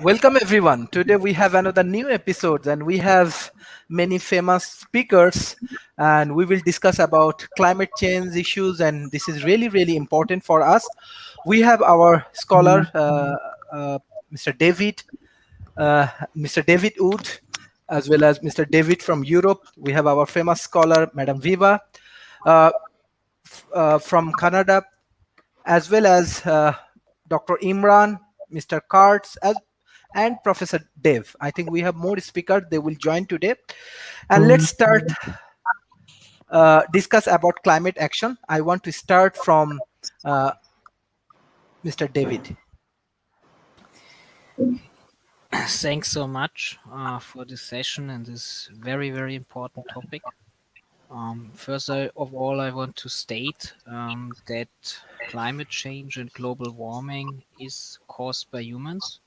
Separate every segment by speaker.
Speaker 1: Welcome everyone. Today we have another new episode and we have many famous speakers and we will discuss about climate change issues, and this is really important for us. We have our scholar uh, Mr. David, uh, Mr. David Wood, as well as Mr. David from Europe. We have our famous scholar Madam Viva uh, from Canada, as well as Dr. Imran, Mr. Karts, and Professor Dev. I think we have more speakers. They will join today. And let's start discuss about climate action. I want to start from uh, Mr. David.
Speaker 2: Thanks so much for this session and this very important topic. First of all, I want to state that climate change and global warming is caused by humans,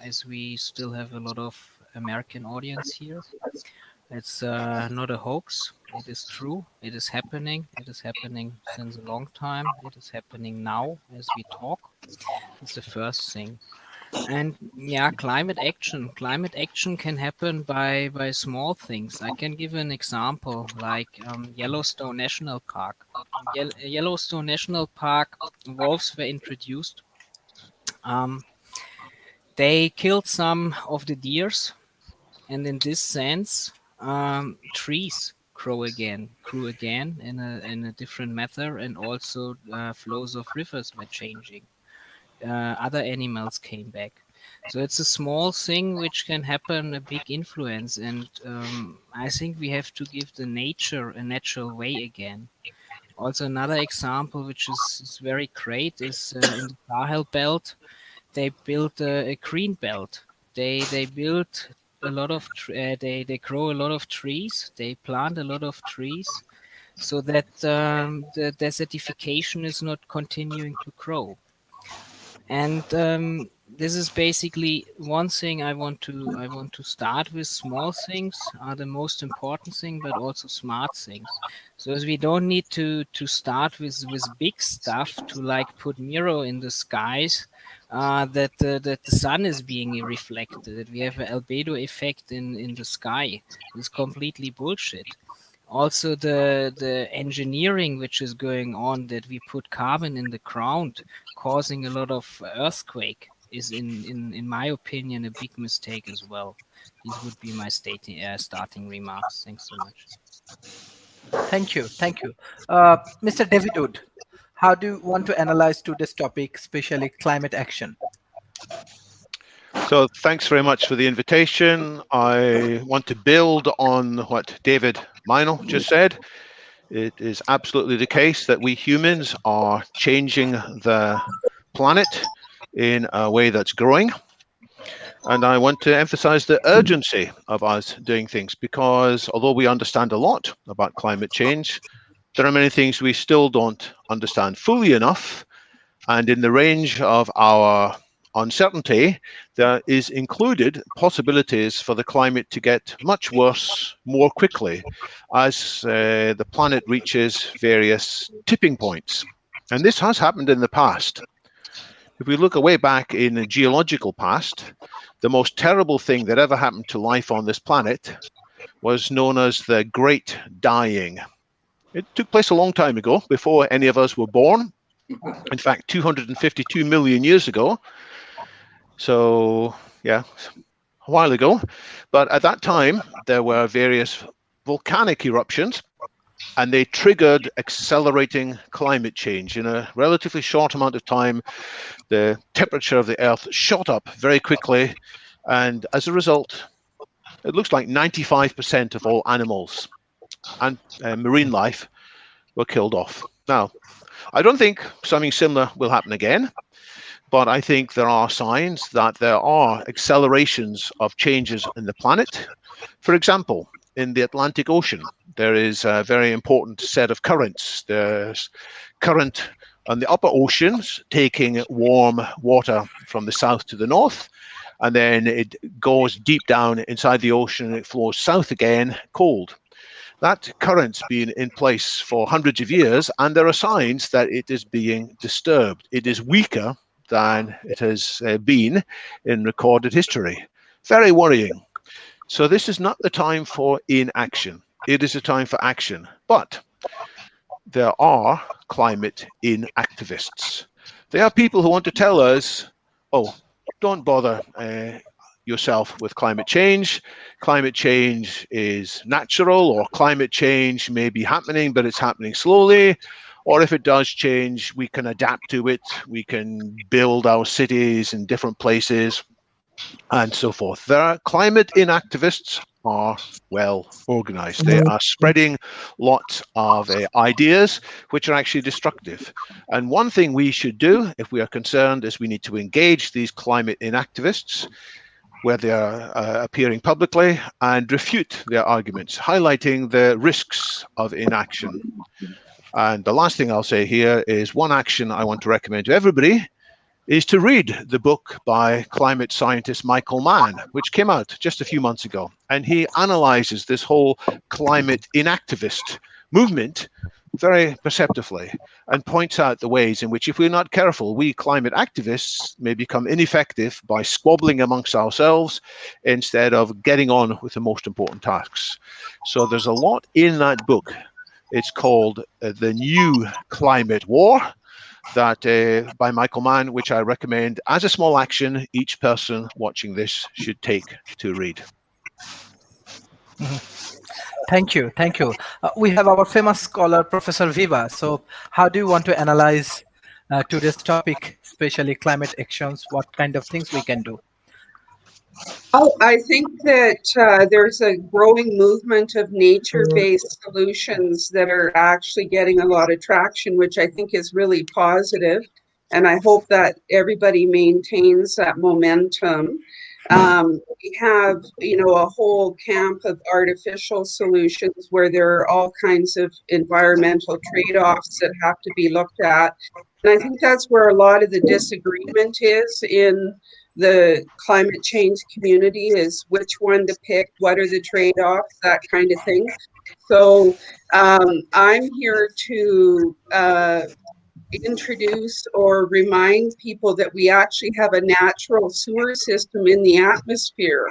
Speaker 2: as we still have a lot of American audience here. It's not a hoax. It is true. It is happening. It is happening since a long time. It is happening now as we talk. That's the first thing. And yeah, climate action can happen by small things. I can give an example like Yellowstone National Park. Yellowstone National Park, wolves were introduced. um, they killed some of the deers, and in this sense trees grew again in a different manner, and also flows of rivers were changing. Other animals came back. So it's a small thing which can happen a big influence, and I think we have to give the nature a natural way again. Also, another example which is very great is in the Sahel belt. They built a green belt. They built a lot of they grow a lot of trees. They plant a lot of trees so that the desertification is not continuing to grow. And this is basically one thing I want to start with. Small things are the most important thing, but also smart things. So as we don't need to start with big stuff to like put mirror in the skies, that the sun is being reflected, that we have an albedo effect in the sky. It's completely bullshit. Also, the engineering which is going on, that we put carbon in the ground causing a lot of earthquake, is in my opinion a big mistake as well. These would be my starting remarks. Thanks so much.
Speaker 1: Thank you. Mr. David Wood, how do you want to analyze today's topic, especially climate action?
Speaker 3: So thanks very much for the invitation. I want to build on what David Meinl just said. It is absolutely the case that we humans are changing the planet in a way that's growing. And I want to emphasize the urgency of us doing things, because although we understand a lot about climate change, there are many things we still don't understand fully enough. And in the range of our uncertainty, there is included possibilities for the climate to get much worse more quickly as the planet reaches various tipping points. And this has happened in the past. If we look way back in the geological past, the most terrible thing that ever happened to life on this planet was known as the Great Dying. It took place a long time ago, before any of us were born. In fact, 252 million years ago. So, yeah, a while ago. But at that time, there were various volcanic eruptions, and they triggered accelerating climate change. In a relatively short amount of time, the temperature of the Earth shot up very quickly. And as a result, it looks like 95% of all animals and marine life were killed off. Now, I don't think something similar will happen again, but I think there are signs that there are accelerations of changes in the planet. For example, in the Atlantic Ocean, there is a very important set of currents. There's current on the upper oceans taking warm water from the south to the north, and then it goes deep down inside the ocean and it flows south again, cold. That current's been in place for hundreds of years, and there are signs that it is being disturbed. It is weaker than it has been in recorded history. Very worrying. So this is not the time for inaction. It is a time for action. But there are climate inactivists. They are people who want to tell us, oh, don't bother yourself with climate change. Climate change is natural, or climate change may be happening, but it's happening slowly. Or if it does change, we can adapt to it. We can build our cities in different places and so forth. There are climate inactivists are well organized. They are spreading lots of ideas which are actually destructive. And one thing we should do if we are concerned is we need to engage these climate inactivists where they are appearing publicly and refute their arguments, highlighting the risks of inaction. And the last thing I'll say here is one action I want to recommend to everybody is to read the book by climate scientist Michael Mann, which came out just a few months ago. And he analyzes this whole climate inactivist movement very perceptively and points out the ways in which, if we're not careful, we climate activists may become ineffective by squabbling amongst ourselves instead of getting on with the most important tasks. So there's a lot in that book. It's called The New Climate War, that by Michael Mann, which I recommend as a small action each person watching this should take to read.
Speaker 1: Thank you. Thank you. We have our famous scholar, Professor Viva. So how do you want to analyze today's topic, especially climate actions? What kind of things we can do?
Speaker 4: Oh, I think that there's a growing movement of nature-based solutions that are actually getting a lot of traction, which I think is really positive. And I hope that everybody maintains that momentum. We have, a whole camp of artificial solutions where there are all kinds of environmental trade-offs that have to be looked at. And I think that's where a lot of the disagreement is in the climate change community, is which one to pick, what are the trade-offs, that kind of thing. So I'm here to introduce or remind people that we actually have a natural sewer system in the atmosphere.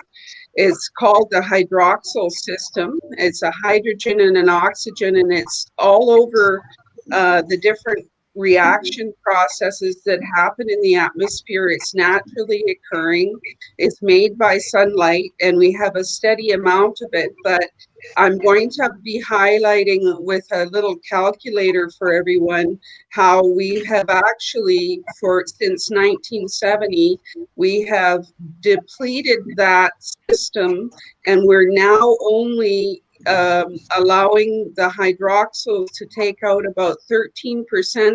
Speaker 4: It's called the hydroxyl system. It's a hydrogen and an oxygen, and it's all over the different reaction processes that happen in the atmosphere. It's naturally occurring. It's made by sunlight, and we have a steady amount of it. But I'm going to be highlighting with a little calculator for everyone how we have actually, since 1970, we have depleted that system, and we're now only allowing the hydroxyls to take out about 13%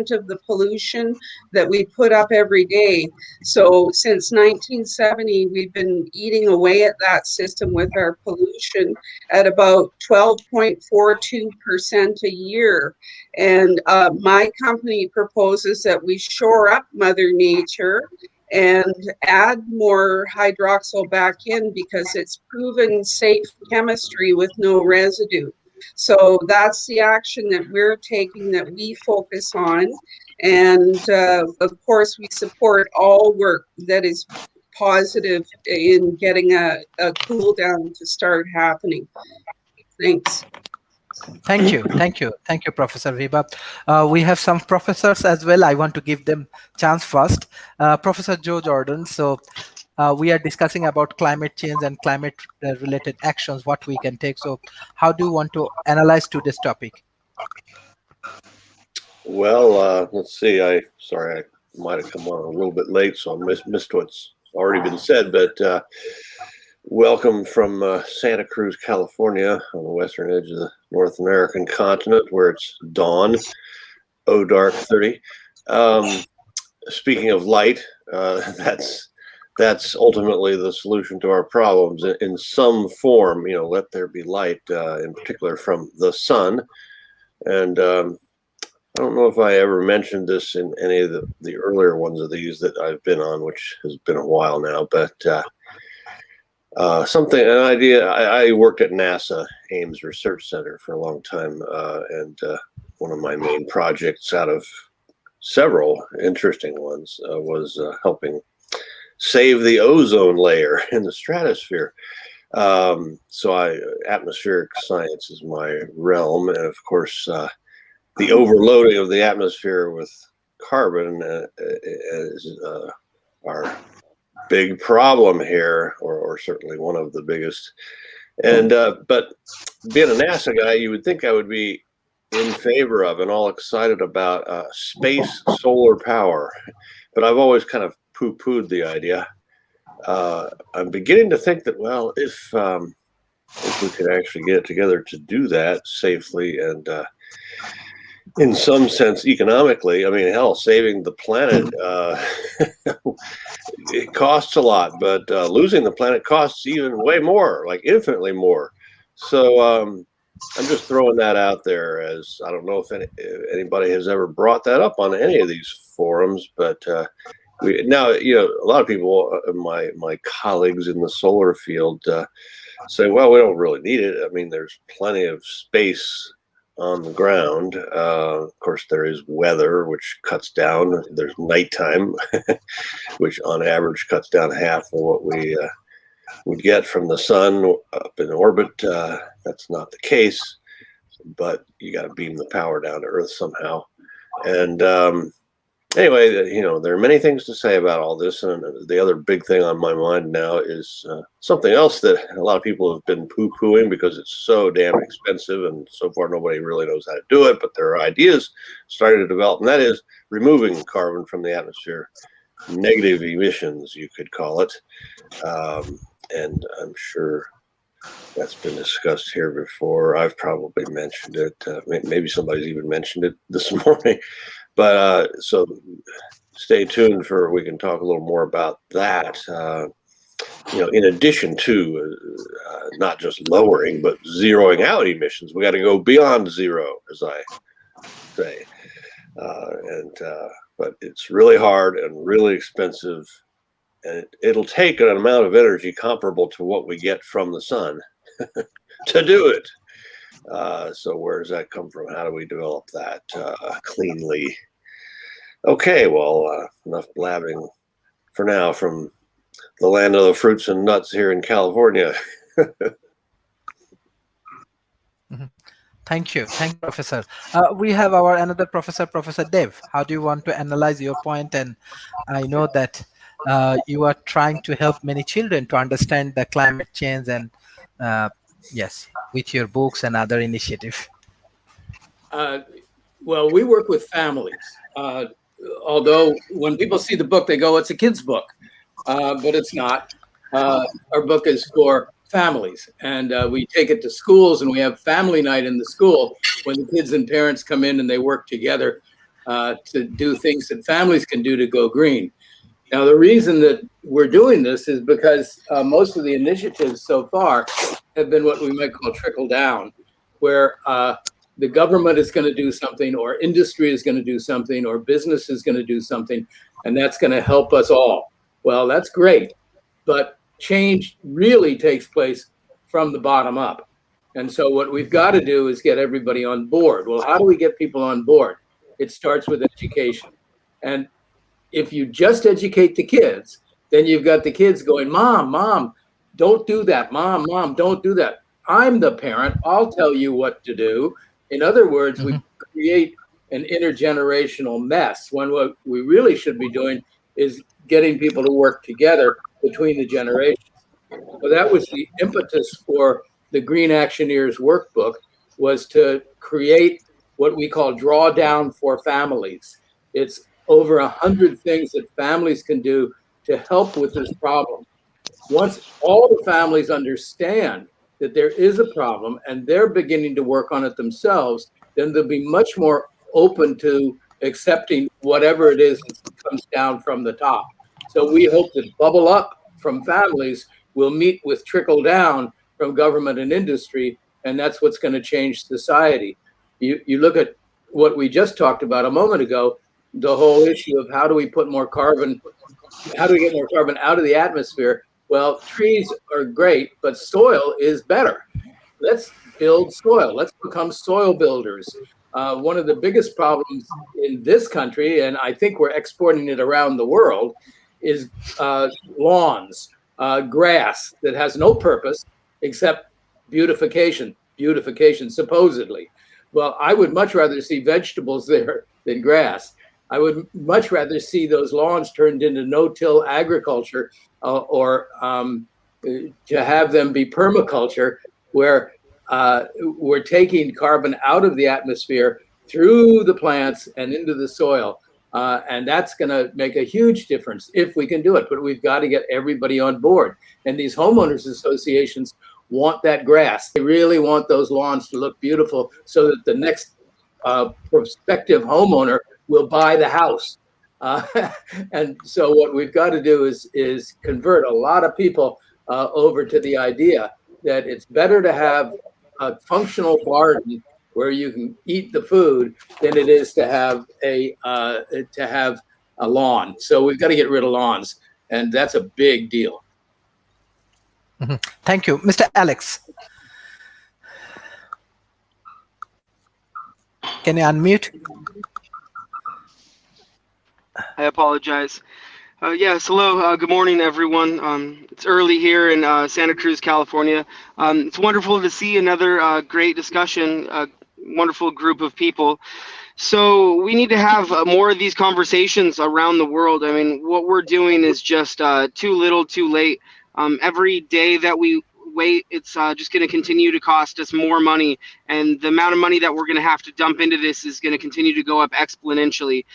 Speaker 4: of the pollution that we put up every day. So since 1970, we've been eating away at that system with our pollution at about 12.42% a year. And my company proposes that we shore up Mother Nature and add more hydroxyl back in, because it's proven safe chemistry with no residue. So that's the action that we're taking, that we focus on. And of course, we support all work that is positive in getting a cool down to start happening. Thanks.
Speaker 1: Thank you. Thank you. Thank you, Professor Viva. We have some professors as well. I want to give them chance first. Professor Joe Jordan. So we are discussing about climate change and climate related actions, what we can take. So how do you want to analyze today's topic?
Speaker 5: Well, let's see. Sorry, I might have come on a little bit late, so I missed what's already been said, but welcome from Santa Cruz, California, on the western edge of the North American continent, where it's dawn, dark 30. Speaking of light, that's ultimately the solution to our problems in some form. Let there be light, in particular from the sun. And I don't know if I ever mentioned this in any of the earlier ones of these that I've been on, which has been a while now, but an idea. I worked at NASA Ames Research Center for a long time, and one of my main projects out of several interesting ones, was helping save the ozone layer in the stratosphere. So atmospheric science is my realm, and of course, the overloading of the atmosphere with carbon is our big problem here, or certainly one of the biggest. And but being a NASA guy, you would think I would be in favor of and all excited about space solar power, but I've always kind of poo-pooed the idea. I'm beginning to think that, well, if we could actually get it together to do that safely and in some sense economically, I mean, hell, saving the planet, it costs a lot, but losing the planet costs even way more, like infinitely more. So I'm just throwing that out there, as I don't know if anybody has ever brought that up on any of these forums, but now, a lot of people, my colleagues in the solar field, say, well, we don't really need it. I mean, there's plenty of space on the ground. Of course, there is weather, which cuts down. There's nighttime, which on average cuts down half of what we would get from the sun up in orbit. That's not the case, but you got to beam the power down to Earth somehow. And anyway, there are many things to say about all this. And the other big thing on my mind now is something else that a lot of people have been poo-pooing because it's so damn expensive. And so far, nobody really knows how to do it. But there are ideas starting to develop, and that is removing carbon from the atmosphere. Negative emissions, you could call it. And I'm sure that's been discussed here before. I've probably mentioned it. Maybe somebody's even mentioned it this morning. But so stay tuned we can talk a little more about that. In addition to not just lowering, but zeroing out emissions, we got to go beyond zero, as I say. But it's really hard and really expensive, and it'll take an amount of energy comparable to what we get from the sun to do it. So where does that come from? How do we develop that cleanly? Okay, well, enough blabbing for now from the land of the fruits and nuts here in California.
Speaker 1: Thank you, Professor. We have our another professor, Professor Dev. How do you want to analyze your point? And I know that you are trying to help many children to understand the climate change, and yes, with your books and other initiatives.
Speaker 6: Well, we work with families. Although when people see the book, they go, it's a kid's book, but it's not. Our book is for families, and we take it to schools, and we have family night in the school when the kids and parents come in and they work together to do things that families can do to go green. Now, the reason that we're doing this is because most of the initiatives so far have been what we might call trickle down, where the government is going to do something, or industry is going to do something, or business is going to do something, and that's going to help us all. Well, that's great, but change really takes place from the bottom up. And so what we've got to do is get everybody on board. Well, how do we get people on board? It starts with education. And if you just educate the kids, then you've got the kids going, Mom, don't do that. Mom, don't do that. I'm the parent. I'll tell you what to do. In other words, we create an intergenerational mess when what we really should be doing is getting people to work together between the generations. So that was the impetus for the Green Actioneers workbook, was to create what we call drawdown for families. It's over 100 things that families can do to help with this problem. Once all the families understand that there is a problem and they're beginning to work on it themselves, then they'll be much more open to accepting whatever it is that comes down from the top. So we hope that bubble up from families will meet with trickle down from government and industry, and that's what's going to change society. You look at what we just talked about a moment ago, the whole issue of how do we put more carbon, how do we get more carbon out of the atmosphere? Well, trees are great, but soil is better. Let's build soil. Let's become soil builders. One of the biggest problems in this country, and I think we're exporting it around the world, is lawns, grass that has no purpose except beautification, supposedly. Well, I would much rather see vegetables there than grass. I would much rather see those lawns turned into no-till agriculture, or to have them be permaculture, where we're taking carbon out of the atmosphere through the plants and into the soil. And that's going to make a huge difference if we can do it. But we've got to get everybody on board. And these homeowners associations want that grass. They really want those lawns to look beautiful so that the next prospective homeowner will buy the house. And so what we've got to do is convert a lot of people over to the idea that it's better to have a functional garden where you can eat the food than it is to have a lawn. So we've got to get rid of lawns, and that's a big deal.
Speaker 1: Mm-hmm. Thank you, Mr. Alex. Can you unmute?
Speaker 7: I apologize. Yes, hello. Good morning, everyone. It's early here in Santa Cruz, California. It's wonderful to see another great discussion, a wonderful group of people. So we need to have more of these conversations around the world. I mean, what we're doing is just too little, too late. Every day that we wait, it's just going to continue to cost us more money, and the amount of money that we're going to have to dump into this is going to continue to go up exponentially.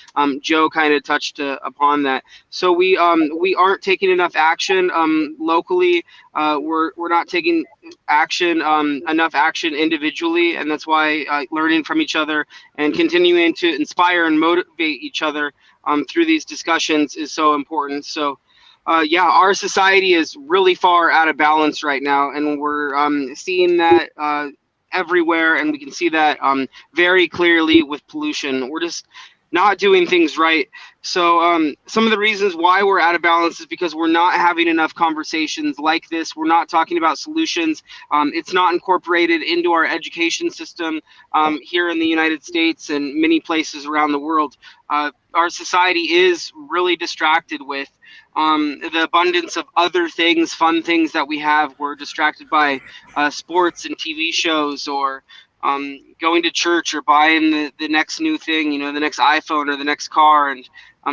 Speaker 7: Joe kind of touched upon that. So we aren't taking enough action locally. We're not taking action enough action individually, and that's why learning from each other and continuing to inspire and motivate each other through these discussions is so important. So. Our society is really far out of balance right now, and we're seeing that everywhere, and we can see that very clearly with pollution. We're just not doing things right. So some of the reasons why we're out of balance is because we're not having enough conversations like this. We're not talking about solutions. It's not incorporated into our education system here in the United States and many places around the world. Our society is really distracted with the abundance of other things, fun things that we have. We're distracted by sports and TV shows, or going to church, or buying the next new thing, the next iPhone or the next car, and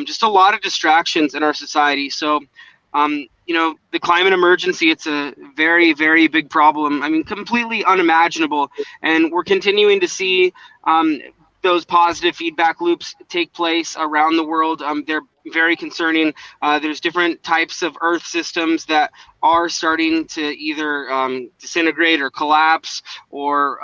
Speaker 7: just a lot of distractions in our society. So, the climate emergency, it's a very, very big problem. I mean, completely unimaginable. And we're continuing to see those positive feedback loops take place around the world. They're very concerning. There's different types of Earth systems that are starting to either disintegrate or collapse, or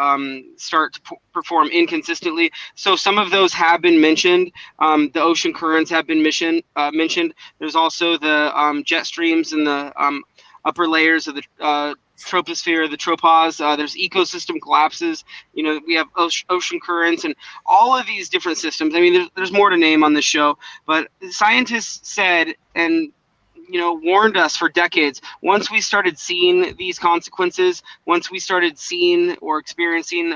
Speaker 7: start to perform inconsistently. So some of those have been mentioned. The ocean currents have been mentioned. There's also the jet streams in the upper layers of the troposphere, the tropos. There's ecosystem collapses. We have ocean currents and all of these different systems. I mean, there's more to name on this show, but scientists said and warned us for decades. Once we started seeing these consequences, once we started seeing or experiencing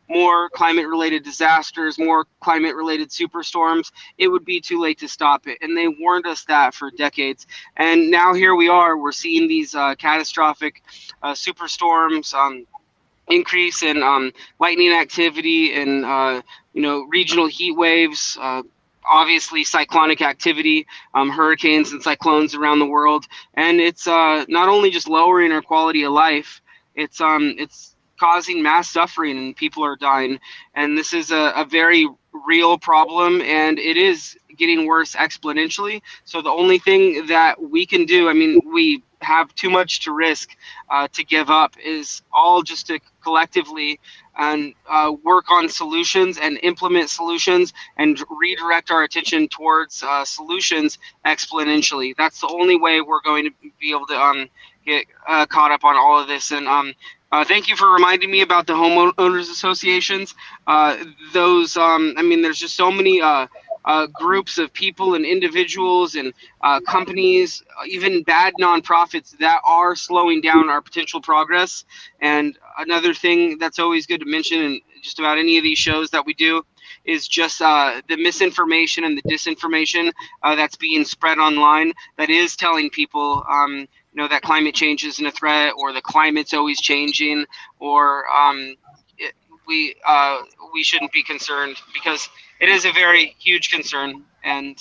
Speaker 7: more climate-related disasters, more climate-related superstorms, it would be too late to stop it. And they warned us that for decades. And now here we are. We're seeing these catastrophic superstorms, increase in lightning activity, and regional heat waves. Obviously cyclonic activity, hurricanes and cyclones around the world, and it's not only just lowering our quality of life, it's causing mass suffering, and people are dying. And this is a very real problem, and it is getting worse exponentially. So the only thing that we can do, I mean, we have too much to risk to give up, is all just to collectively and work on solutions and implement solutions and redirect our attention towards solutions exponentially. That's the only way we're going to be able to get caught up on all of this. And thank you for reminding me about the homeowners associations. Those, I mean, there's just so many groups of people and individuals and companies, even bad nonprofits that are slowing down our potential progress. And another thing that's always good to mention in just about any of these shows that we do is just the misinformation and the disinformation that's being spread online that is telling people that climate change isn't a threat, or the climate's always changing, or it, we shouldn't be concerned, because it is a very huge concern. And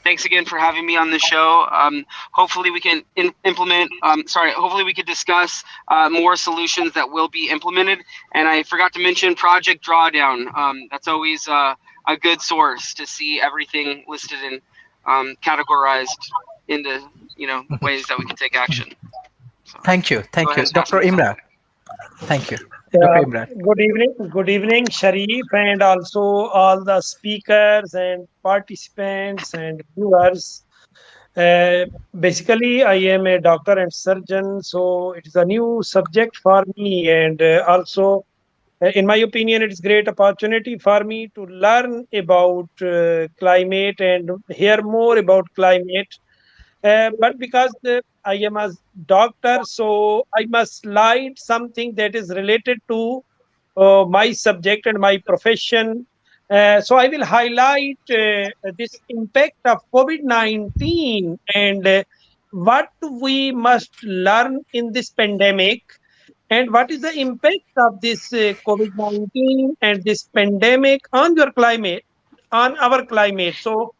Speaker 7: thanks again for having me on the show. Hopefully we can hopefully we could discuss more solutions that will be implemented. And I forgot to mention Project Drawdown. That's always a good source to see everything listed and categorized into ways that we can take action. So,
Speaker 1: Thank you, Dr. Imran. Thank you,
Speaker 8: Yeah,
Speaker 1: Dr. Imran.
Speaker 8: good evening, Sharif, and also all the speakers and participants and viewers. Basically, I am a doctor and surgeon, so it is a new subject for me, and also, in my opinion, it is great opportunity for me to learn about climate and hear more about climate. But because I am a doctor, so I must light something that is related to my subject and my profession. So I will highlight this impact of COVID-19 and what we must learn in this pandemic, and what is the impact of this COVID-19 and this pandemic on your climate, on our climate. So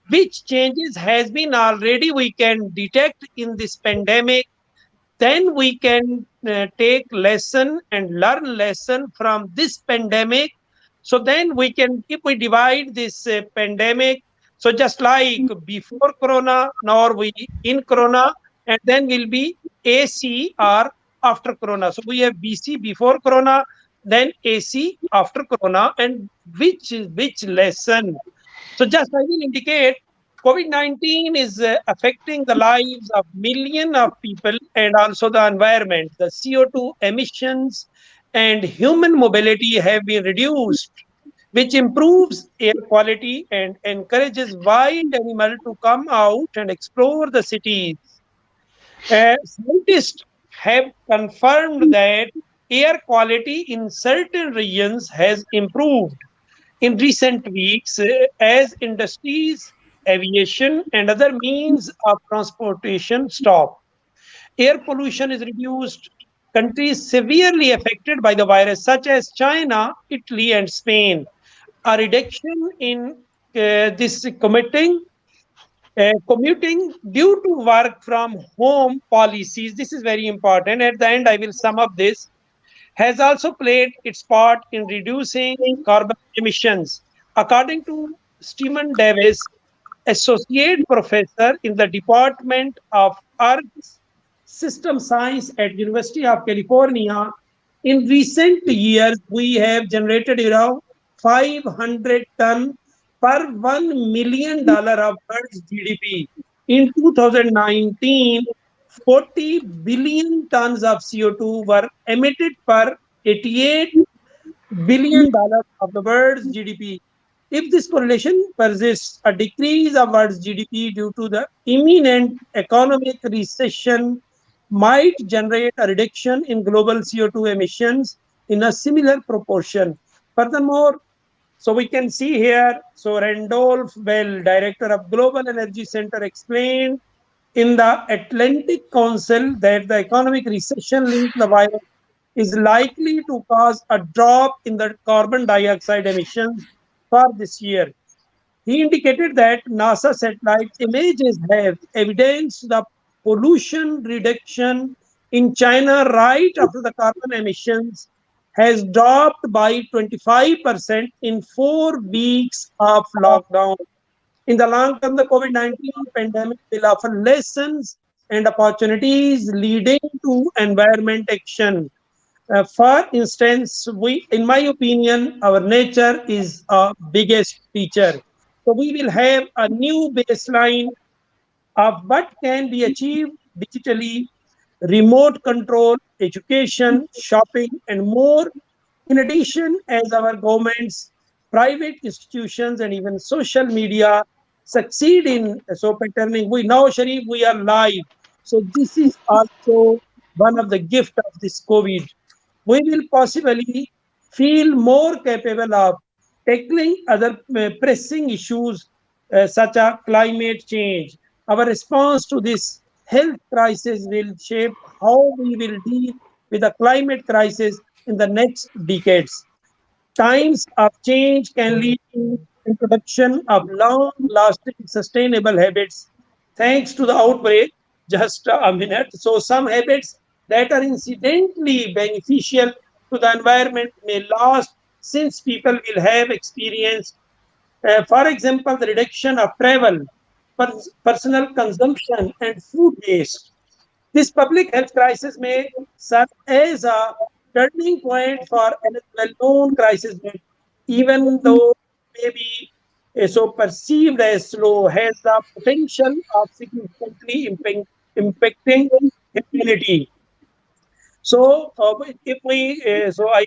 Speaker 8: which changes has been already we can detect in this pandemic, then we can take lesson and learn lesson from this pandemic. So then we can, if we divide this pandemic, so just like before corona, now we in corona, and then will be AC or after corona. So we have BC before corona, then AC after corona, and which lesson. So just I will indicate COVID-19 is affecting the lives of millions of people and also the environment. The CO2 emissions and human mobility have been reduced, which improves air quality and encourages wild animals to come out and explore the cities. Scientists have confirmed that air quality in certain regions has improved in recent weeks as industries, aviation, and other means of transportation stop. Air pollution is reduced. Countries severely affected by the virus, such as China, Italy, and Spain, a reduction in this commuting due to work from home policies. This is very important. At the end, I will sum up this, has also played its part in reducing carbon emissions. According to Stephen Davis, associate professor in the Department of Earth System Science at University of California, in recent years we have generated around 500 ton per $1 million of Earth's GDP. In 2019, 40 billion tons of CO2 were emitted per $88 billion of the world's GDP. If this correlation persists, a decrease of world's GDP due to the imminent economic recession might generate a reduction in global CO2 emissions in a similar proportion. Furthermore, so we can see here, so Randolph Bell, director of Global Energy Center, explained in the Atlantic Council that the economic recession linked to the virus is likely to cause a drop in the carbon dioxide emissions for this year. He indicated that NASA satellite images have evidenced the pollution reduction in China right after the carbon emissions has dropped by 25% in 4 weeks of lockdown. In the long term, the COVID-19 pandemic will offer lessons and opportunities leading to environment action. For instance, in my opinion, our nature is our biggest teacher. So we will have a new baseline of what can be achieved digitally, remote control, education, shopping, and more. In addition, as our governments private institutions and even social media succeed in patterning. We now, Sharif, we are live. So this is also one of the gift of this COVID. We will possibly feel more capable of tackling other pressing issues such as climate change. Our response to this health crisis will shape how we will deal with the climate crisis in the next decades. Times of change can lead to introduction of long-lasting sustainable habits. Thanks to the outbreak, just a minute. So some habits that are incidentally beneficial to the environment may last since people will have experienced, for example, the reduction of travel, personal consumption, and food waste. This public health crisis may serve as a turning point for another well-known crisis that, even though may be so perceived as slow, has the potential of significantly impacting humanity. So, if we, so I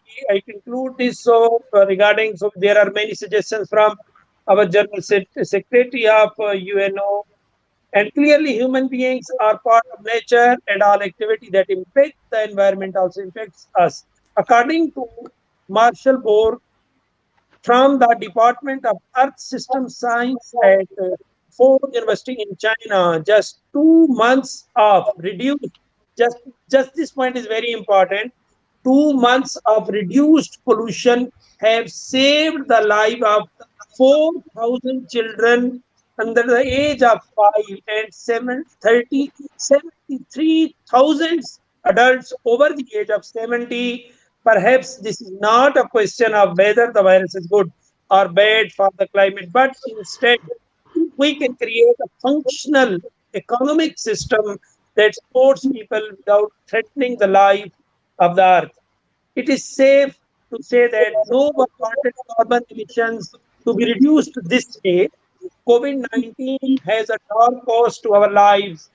Speaker 8: conclude this. So, regarding, so there are many suggestions from our General Secretary of UNO, and clearly, human beings are part of nature, and all activity that impact the environment also impacts us. According to Marshall Bohr from the Department of Earth System Science at Ford University in China, just 2 months of reduced, just, just this point is very important. 2 months of reduced pollution have saved the life of 4,000 children under the age of 5 and 73,000 adults over the age of 70. Perhaps this is not a question of whether the virus is good or bad for the climate, but instead we can create a functional economic system that supports people without threatening the life of the earth. It is safe to say that no one wanted carbon emissions to be reduced this way. COVID-19 has a dark cost to our lives,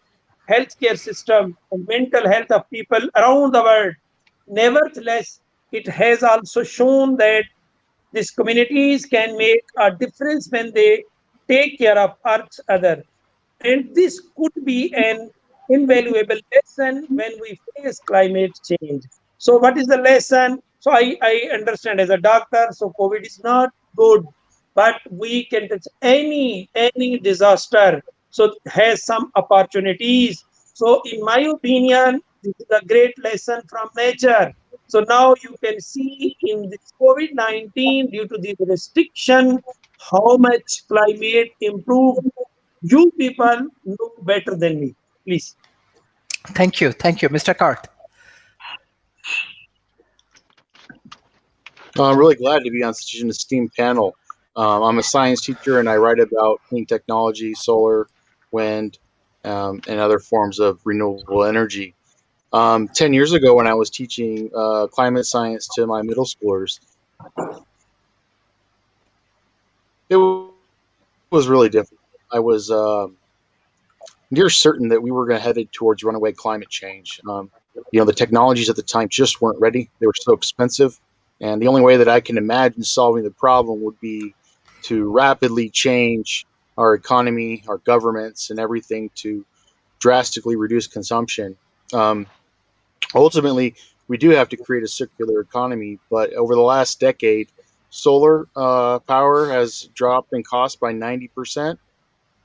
Speaker 8: healthcare system, and mental health of people around the world. Nevertheless, it has also shown that these communities can make a difference when they take care of Earth's other. And this could be an invaluable lesson when we face climate change. So, what is the lesson? So, I understand as a doctor, so COVID is not good, but we can touch any disaster. So, it has some opportunities. So, in my opinion, this is a great lesson from nature. So now you can see in this COVID-19, due to the restriction, how much climate improved. You people know better than me. Please.
Speaker 1: Thank you, Mr. Cart.
Speaker 9: I'm really glad to be on such an esteemed panel. I'm a science teacher and I write about clean technology, solar, wind, and other forms of renewable energy. 10 years ago, when I was teaching climate science to my middle schoolers, it was really difficult. I was near certain that we were going to headed towards runaway climate change. The technologies at the time just weren't ready. They were so expensive. And the only way that I can imagine solving the problem would be to rapidly change our economy, our governments, and everything to drastically reduce consumption. Ultimately, we do have to create a circular economy, but over the last decade, solar power has dropped in cost by 90%,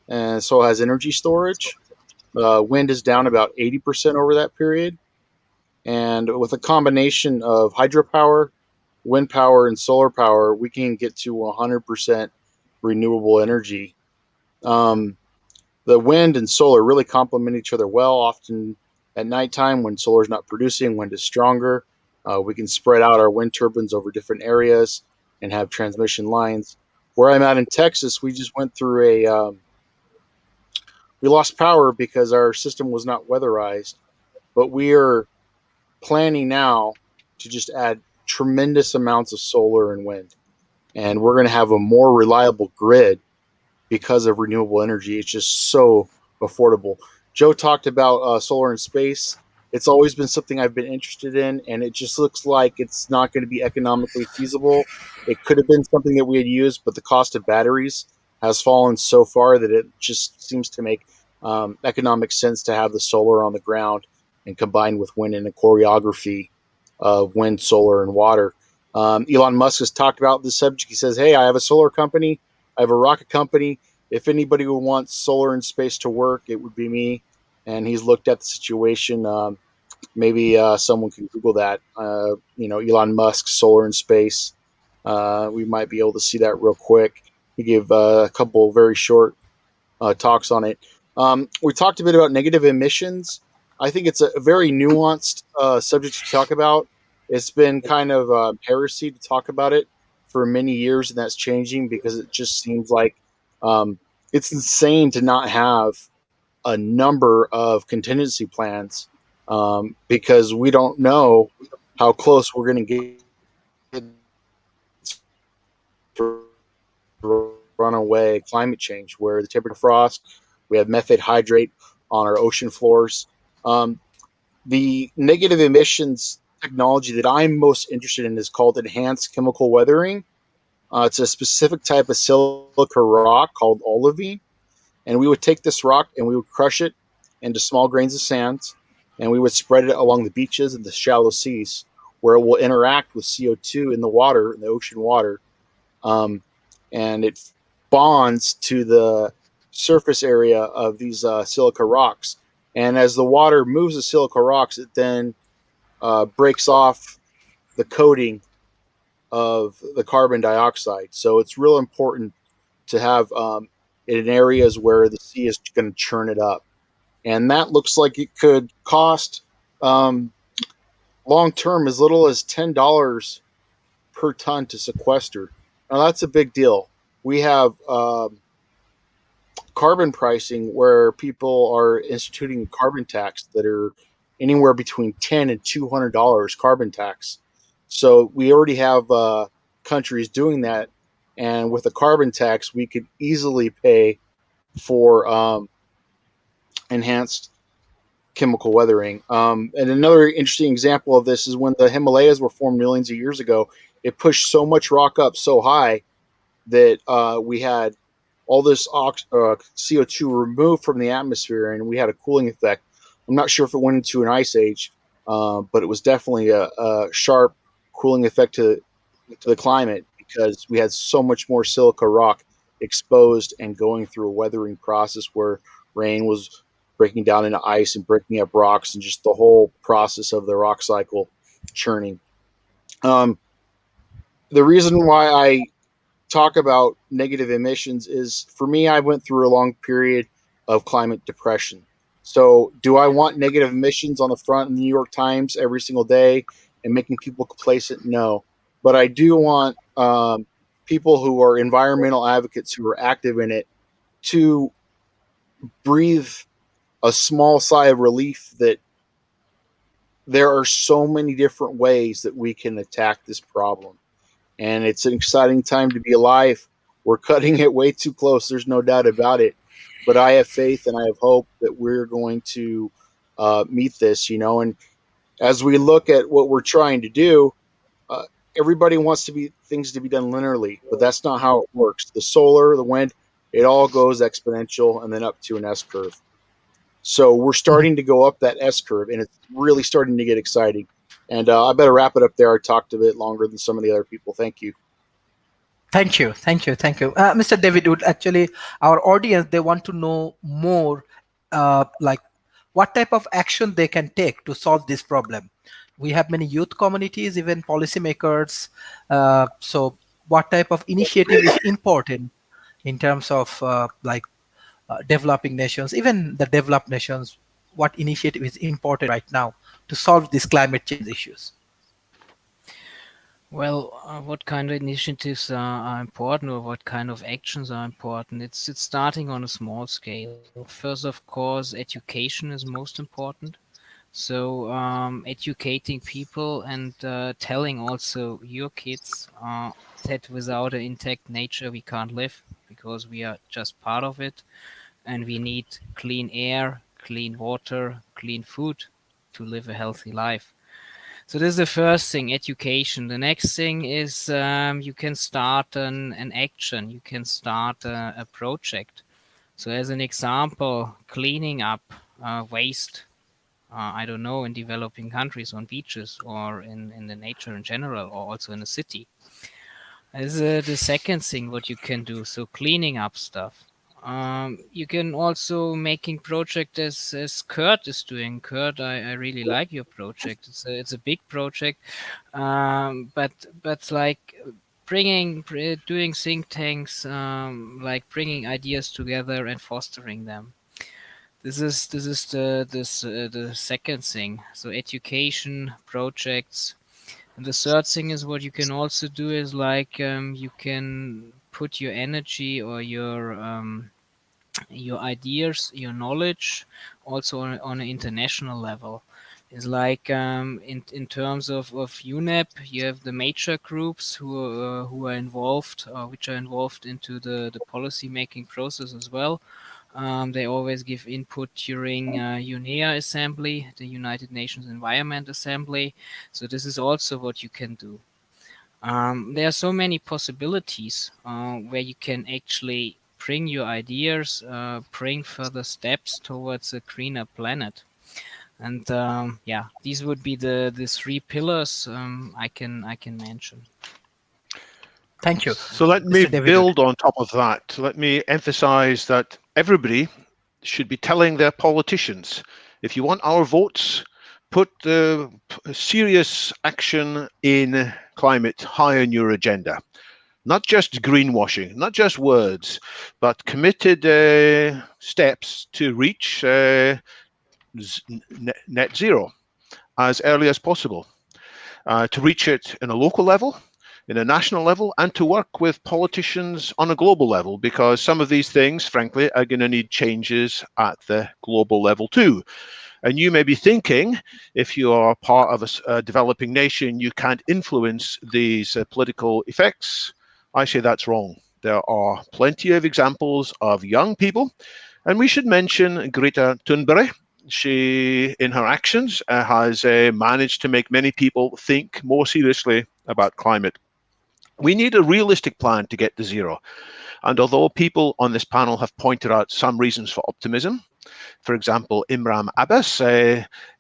Speaker 9: and so has energy storage. Wind is down about 80% over that period. And with a combination of hydropower, wind power, and solar power, we can get to 100% renewable energy. The wind and solar really complement each other well. Often at nighttime, when solar is not producing, wind is stronger. We can spread out our wind turbines over different areas and have transmission lines. Where I'm at in Texas, we just went through we lost power because our system was not weatherized, but we are planning now to just add tremendous amounts of solar and wind. And we're going to have a more reliable grid because of renewable energy. It's just so affordable. Joe talked about solar in space. It's always been something I've been interested in, and it just looks like it's not going to be economically feasible. It could have been something that we had used, but the cost of batteries has fallen so far that it just seems to make economic sense to have the solar on the ground and combined with wind and a choreography of wind, solar, and water. Elon Musk has talked about this subject. He says, "Hey, I have a solar company. I have a rocket company. If anybody would want solar in space to work, it would be me." And he's looked at the situation. Maybe someone can Google that. Elon Musk solar in space. We might be able to see that real quick. He gave a couple very short talks on it. We talked a bit about negative emissions. I think it's a very nuanced subject to talk about. It's been kind of heresy to talk about it for many years, and that's changing because it just seems like it's insane to not have a number of contingency plans because we don't know how close we're going to get to runaway climate change, where the temperature frost, we have methane hydrate on our ocean floors. The negative emissions technology that I'm most interested in is called enhanced chemical weathering. It's a specific type of silica rock called olivine, and we would take this rock and we would crush it into small grains of sand, and we would spread it along the beaches and the shallow seas, where it will interact with CO2 in the water, in the ocean water, um, and it bonds to the surface area of these silica rocks. And as the water moves the silica rocks, it then breaks off the coating of the carbon dioxide. So it's real important to have it in areas where the sea is going to churn it up. And that looks like it could cost um, long term as little as $10 per ton to sequester. Now that's a big deal. We have carbon pricing where people are instituting a carbon tax that are anywhere between $10 and $200 carbon tax. So we already have countries doing that, and with a carbon tax, we could easily pay for enhanced chemical weathering. And another interesting example of this is when the Himalayas were formed millions of years ago. It pushed so much rock up so high that we had all this CO2 removed from the atmosphere, and we had a cooling effect. I'm not sure if it went into an ice age, but it was definitely a sharp cooling effect to the climate because we had so much more silica rock exposed and going through a weathering process where rain was breaking down into ice and breaking up rocks and just the whole process of the rock cycle churning. The reason why I talk about negative emissions is for me, I went through a long period of climate depression. So, do I want negative emissions on the front of the New York Times every single day and making people complacent? No. But I do want people who are environmental advocates who are active in it to breathe a small sigh of relief that there are so many different ways that we can attack this problem. And it's an exciting time to be alive. We're cutting it way too close. There's no doubt about it. But I have faith and I have hope that we're going to meet this, And as we look at what we're trying to do, uh, everybody wants to be things to be done linearly, but that's not how it works. The solar, the wind, it all goes exponential and then up to an S curve. So we're starting to go up that S curve, and it's really starting to get exciting. And I better wrap it up there. I talked a bit longer than some of the other people. Thank you.
Speaker 1: Thank you, thank you, thank you, Mr. David Wood. Actually, our audience, they want to know more, like what type of action they can take to solve this problem. We have many youth communities, even policymakers. So, what type of initiative is important in terms of developing nations, even the developed nations? What initiative is important right now to solve these climate change issues?
Speaker 2: Well, what kind of initiatives are important, or what kind of actions are important? It's starting on a small scale. First, of course, education is most important. So, educating people and telling also your kids that without an intact nature we can't live because we are just part of it, and we need clean air, clean water, clean food. to live a healthy life. So this is the first thing, education. The next thing is you can start an action. You can start a project. So as an example, cleaning up waste, I don't know, in developing countries on beaches or in the nature in general, or also in a city. As the second thing what you can do, so cleaning up stuff. You can also making project as Kurt is doing. Kurt, I really like your project. It's a big project, but like doing think tanks, like bringing ideas together and fostering them. This is the second thing. So education projects. And the third thing is what you can also do is like you can put your energy or your ideas, your knowledge, also on an international level. It's like in terms of UNEP, you have the major groups who are involved, which are involved into the policy making process as well. They always give input during UNEA Assembly, the United Nations Environment Assembly. So this is also what you can do. There are so many possibilities where you can actually bring your ideas, bring further steps towards a greener planet. And yeah, these would be the three pillars I can mention.
Speaker 1: Thank you.
Speaker 3: So let me
Speaker 1: Mr. David
Speaker 3: build on top of that. Let me emphasize that everybody should be telling their politicians, if you want our votes, put serious action in climate high on your agenda. Not just greenwashing, not just words, but committed steps to reach net zero as early as possible, to reach it in a local level, in a national level, and to work with politicians on a global level, because some of these things, frankly, are going to need changes at the global level too. And you may be thinking, if you are part of a developing nation, you can't influence these political effects. I say that's wrong. There are plenty of examples of young people, and we should mention Greta Thunberg. She, in her actions, has managed to make many people think more seriously about climate. We need a realistic plan to get to zero. And although people on this panel have pointed out some reasons for optimism, for example, Imran Abbas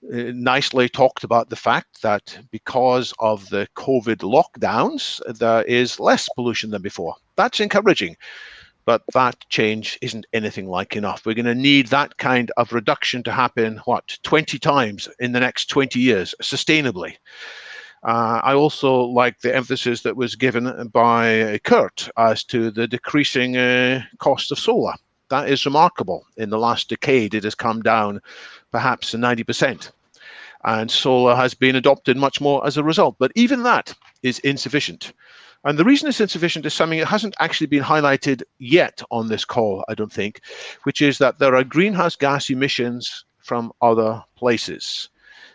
Speaker 3: nicely talked about the fact that because of the COVID lockdowns, there is less pollution than before. That's encouraging, but that change isn't anything like enough. We're going to need that kind of reduction to happen, 20 times in the next 20 years, sustainably. I also like the emphasis that was given by Kurt as to the decreasing cost of solar. That is remarkable. In the last decade, it has come down perhaps 90%. And solar has been adopted much more as a result. But even that is insufficient. And the reason it's insufficient is something that hasn't actually been highlighted yet on this call, I don't think, which is that there are greenhouse gas emissions from other places.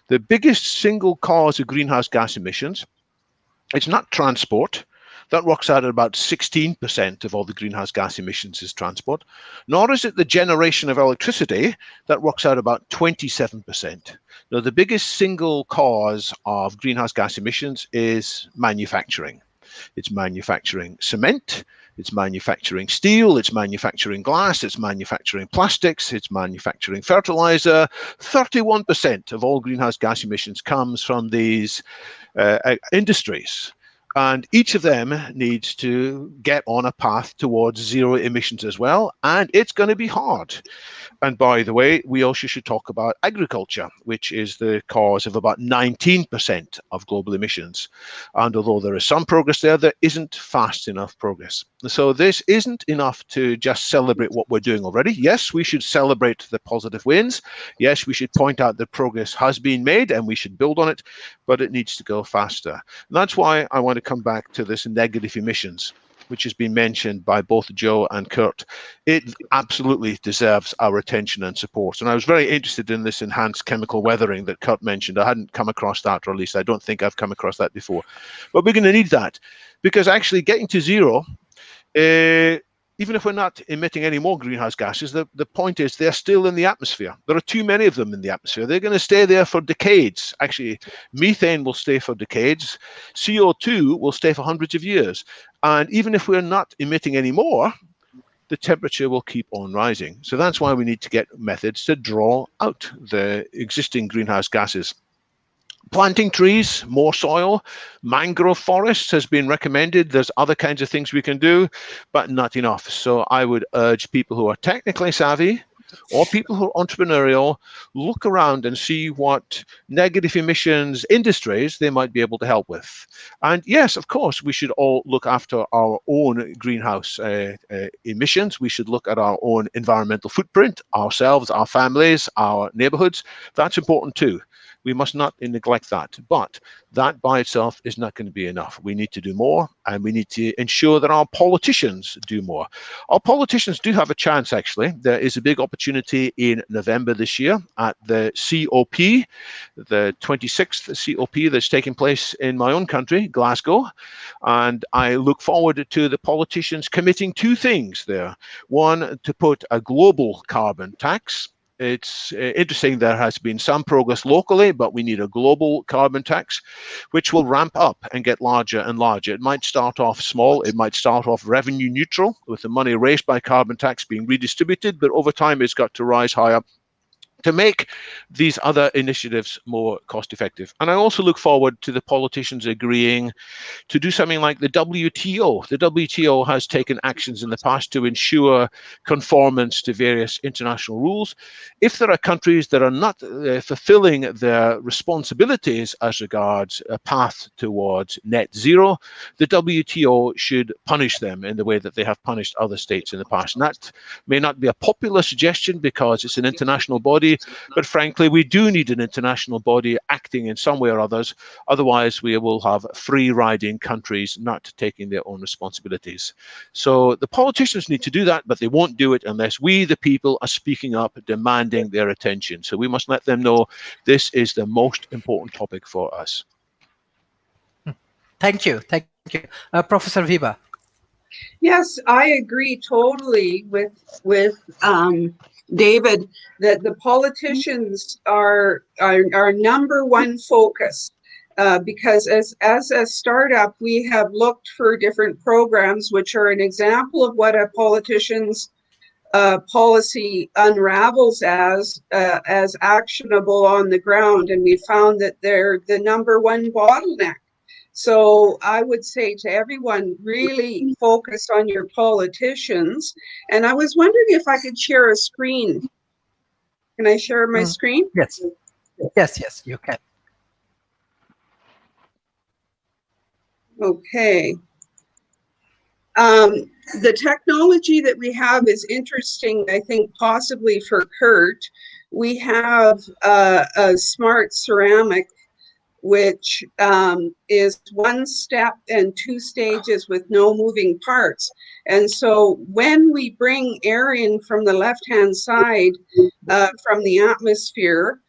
Speaker 3: The biggest single cause of greenhouse gas emissions, it's not transport. That works out at about 16% of all the greenhouse gas emissions is transport. Nor is it the generation of electricity. That works out about 27%. Now, the biggest single cause of greenhouse gas emissions is manufacturing. It's manufacturing cement, it's manufacturing steel, it's manufacturing glass, it's manufacturing plastics, it's manufacturing fertilizer. 31% of all greenhouse gas emissions comes from these industries. And each of them needs to get on a path towards zero emissions as well. And it's going to be hard. And by the way, we also should talk about agriculture, which is the cause of about 19% of global emissions. And although there is some progress there, there isn't fast enough progress. So this isn't enough to just celebrate what we're doing already. Yes, we should celebrate the positive wins. Yes, we should point out that progress has been made and we should build on it, but it needs to go faster. And that's why I want to come back to this negative emissions, which has been mentioned by both Joe and Kurt. It absolutely deserves our attention and support. And I was very interested in this enhanced chemical weathering that Kurt mentioned. I hadn't come across that, or at least I don't think I've come across that before. But we're going to need that, because actually getting to zero, even if we're not emitting any more greenhouse gases, the point is they're still in the atmosphere. There are too many of them in the atmosphere. They're going to stay there for decades. Actually, methane will stay for decades. CO2 will stay for hundreds of years. And even if we're not emitting any more, the temperature will keep on rising. So that's why we need to get methods to draw out the existing greenhouse gases. Planting trees, more soil, mangrove forests has been recommended. There's other kinds of things we can do, but not enough. So I would urge people who are technically savvy or people who are entrepreneurial, look around and see what negative emissions industries they might be able to help with. And yes, of course, we should all look after our own greenhouse emissions. We should look at our own environmental footprint, ourselves, our families, our neighborhoods. That's important too. We must not neglect that. But that by itself is not going to be enough. We need to do more, and we need to ensure that our politicians do more. Our politicians do have a chance, actually. There is a big opportunity in November this year at the COP, the 26th COP that's taking place in my own country, Glasgow. And I look forward to the politicians committing two things there. One, to put a global carbon tax. It's interesting, there has been some progress locally, but we need a global carbon tax, which will ramp up and get larger and larger. It might start off small, it might start off revenue neutral, with the money raised by carbon tax being redistributed, but over time it's got to rise higher to make these other initiatives more cost effective. And I also look forward to the politicians agreeing to do something like the WTO. The WTO has taken actions in the past to ensure conformance to various international rules. If there are countries that are not fulfilling their responsibilities as regards a path towards net zero, the WTO should punish them in the way that they have punished other states in the past. And that may not be a popular suggestion because it's an international body, but frankly, we do need an international body acting in some way or others. Otherwise, we will have free-riding countries not taking their own responsibilities. So the politicians need to do that, but they won't do it unless we, the people, are speaking up, demanding their attention. So we must let them know this is the most important topic for us.
Speaker 1: Thank you. Thank you. Professor Viva.
Speaker 4: Yes, I agree totally with David that the politicians are our number one focus, because as a startup, we have looked for different programs which are an example of what a politician's policy unravels as actionable on the ground, and we found that they're the number one bottleneck. So I would say to everyone, really focus on your politicians. And I was wondering if I could share a screen. Can I share my screen?
Speaker 1: Yes. Yes, yes, you can.
Speaker 4: Okay. The technology that we have is interesting, I think, possibly for Kurt. We have a smart ceramic, which is one step and two stages with no moving parts. And so when we bring air in from the left-hand side from the atmosphere,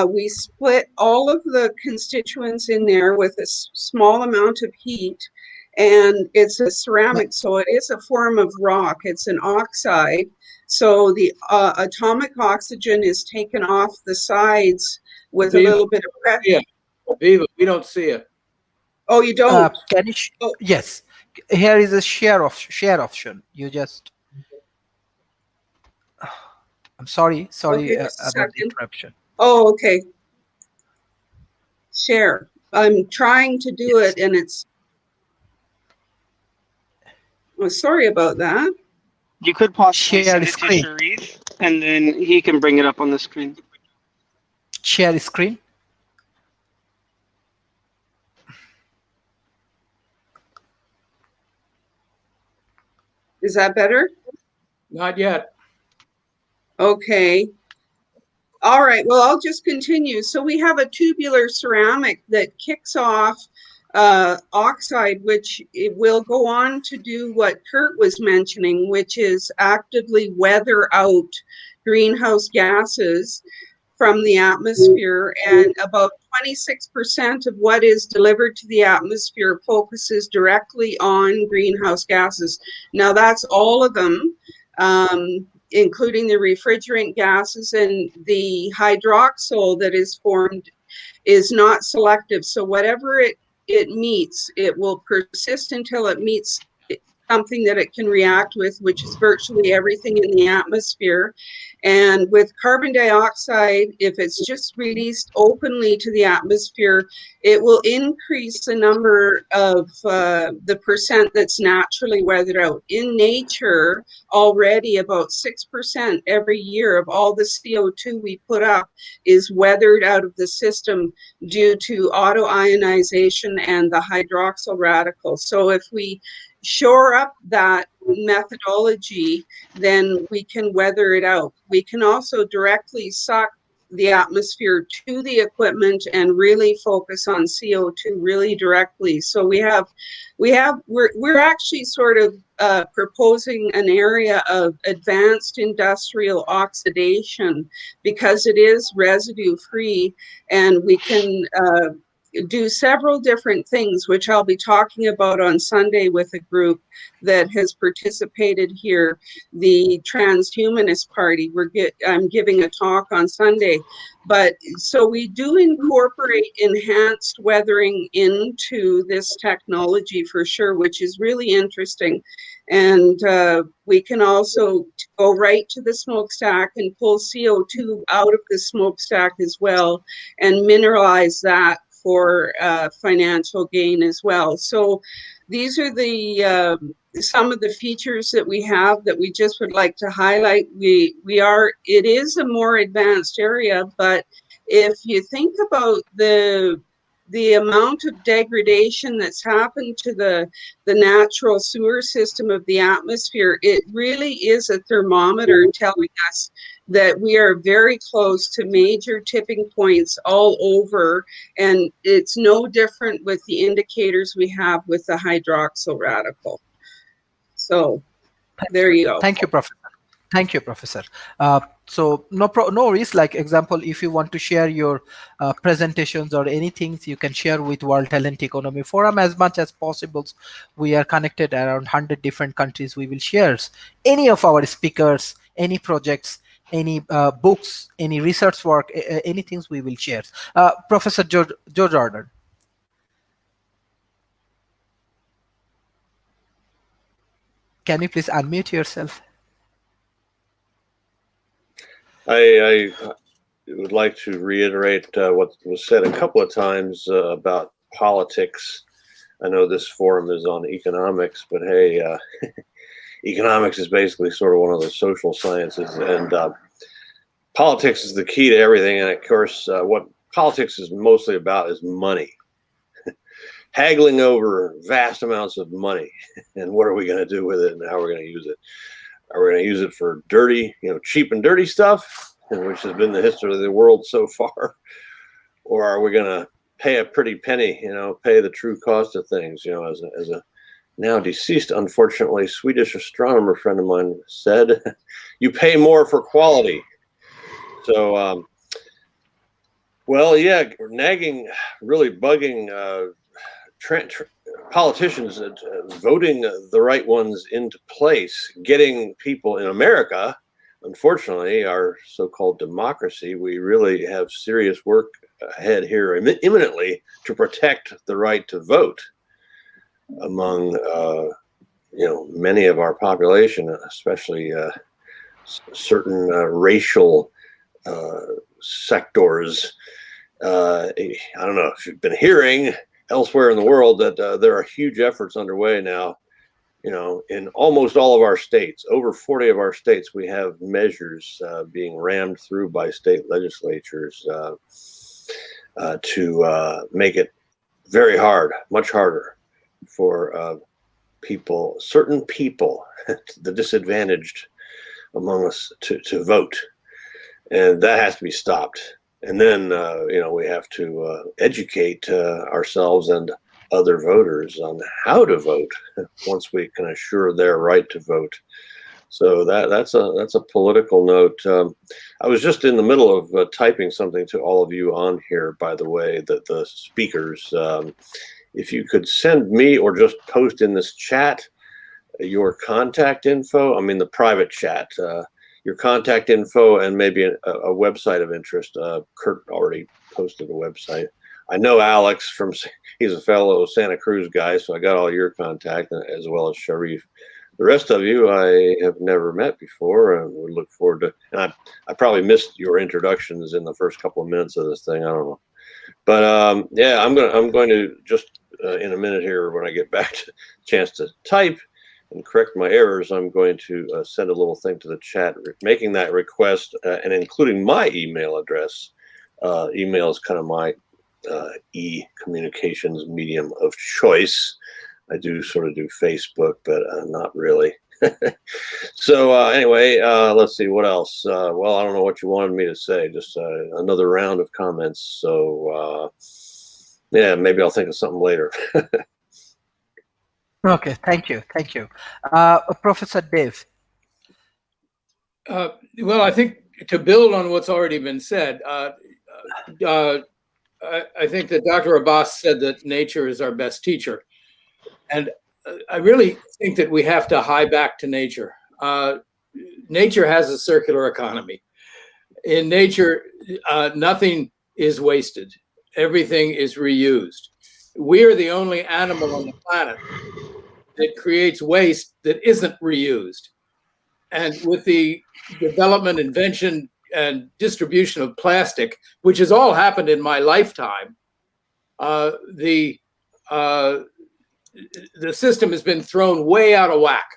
Speaker 4: we split all of the constituents in there with a small amount of heat. And it's a ceramic, so it is a form of rock. It's an oxide. So the atomic oxygen is taken off the sides with a little bit of pressure.
Speaker 6: Yeah. Viva, we don't see it.
Speaker 4: Oh, you don't?
Speaker 1: Can you yes. Here is a share option. You just. I'm sorry okay, about the interruption.
Speaker 4: Oh, okay. Share. I'm trying to do it, and it's. Oh, sorry about that.
Speaker 7: You could possibly
Speaker 1: share
Speaker 7: send
Speaker 1: the
Speaker 7: it
Speaker 1: screen.
Speaker 7: to Sharif, and then he can bring it up on the screen.
Speaker 1: Share the screen.
Speaker 4: Is that better?
Speaker 6: Not yet.
Speaker 4: Okay. All right. Well, I'll just continue. So we have a tubular ceramic that kicks off oxide, which it will go on to do what Kurt was mentioning, which is actively weather out greenhouse gases. from the atmosphere, and about 26% of what is delivered to the atmosphere focuses directly on greenhouse gases. Now, that's all of them, including the refrigerant gases, and the hydroxyl that is formed is not selective. So whatever it meets, it will persist until it meets something that it can react with, which is virtually everything in the atmosphere. And with carbon dioxide, if it's just released openly to the atmosphere, it will increase the number of the percent that's naturally weathered out. In nature, already about 6% every year of all the CO2 we put up is weathered out of the system due to autoionization and the hydroxyl radical. So if we shore up that methodology, then we can weather it out. We can also directly suck the atmosphere to the equipment and really focus on CO2 really directly. So we're actually sort of proposing an area of advanced industrial oxidation because it is residue free, and we can do several different things, which I'll be talking about on Sunday with a group that has participated here, the Transhumanist Party. I'm giving a talk on Sunday. But so we do incorporate enhanced weathering into this technology for sure, which is really interesting. And we can also go right to the smokestack and pull CO2 out of the smokestack as well and mineralize that for financial gain as well. So these are the some of the features that we have that we just would like to highlight. It is a more advanced area, but if you think about the amount of degradation that's happened to the natural sewer system of the atmosphere, it really is a thermometer telling us that we are very close to major tipping points all over, and it's no different with the indicators we have with the hydroxyl radical. So there you go.
Speaker 1: Thank you, Professor. Thank you, Professor. So no worries. Like example, if you want to share your presentations or anything, you can share with World Talent Economy Forum as much as possible. We are connected around 100 different countries. We will share any of our speakers, any projects, any books, any research work, anything we will share. Professor Joe Jordan. Can you please unmute yourself?
Speaker 5: I would like to reiterate what was said a couple of times about politics. I know this forum is on economics, but hey, economics is basically sort of one of the social sciences, and politics is the key to everything. And of course, what politics is mostly about is money. Haggling over vast amounts of money, and what are we going to do with it, and how we're going to use it? Are we going to use it for dirty, cheap and dirty stuff, which has been the history of the world so far, or are we going to pay a pretty penny, pay the true cost of things? As a now deceased, unfortunately, Swedish astronomer friend of mine said, "You pay more for quality." So, well, yeah, nagging, really bugging. Politicians voting the right ones into place, getting people in America, unfortunately, our so-called democracy, we really have serious work ahead here imminently to protect the right to vote among many of our population, especially certain racial sectors. I don't know if you've been hearing elsewhere in the world that there are huge efforts underway now. In almost all of our states, over 40 of our states, we have measures being rammed through by state legislatures to make it very hard, much harder for certain people, the disadvantaged among us, to vote. And that has to be stopped. And then, we have to educate ourselves and other voters on how to vote once we can assure their right to vote. So that's a political note. I was just in the middle of typing something to all of you on here, by the way, that the speakers, if you could send me or just post in this chat your contact info, I mean the private chat, your contact info and maybe a website of interest. Kurt already posted a website. I know Alex he's a fellow Santa Cruz guy, so I got all your contact as well as Sharif. The rest of you I have never met before and would look forward to, and I probably missed your introductions in the first couple of minutes of this thing. I don't know. But yeah, I'm going to just in a minute here when I get back to chance to type and correct my errors, I'm going to send a little thing to the chat making that request and including my email address. Email is kind of my e-communications medium of choice. I do sort of do Facebook, but not really. So anyway, let's see what else. Well, I don't know what you wanted me to say. Just another round of comments. So yeah, maybe I'll think of something later.
Speaker 1: Okay, thank you. Professor Dave.
Speaker 6: Well, I think to build on what's already been said, I think that Dr. Abbas said that nature is our best teacher. And I really think that we have to hie back to nature. Nature has a circular economy. In nature, nothing is wasted. Everything is reused. We are the only animal on the planet that creates waste that isn't reused. And with the development, invention, and distribution of plastic, which has all happened in my lifetime, the system has been thrown way out of whack.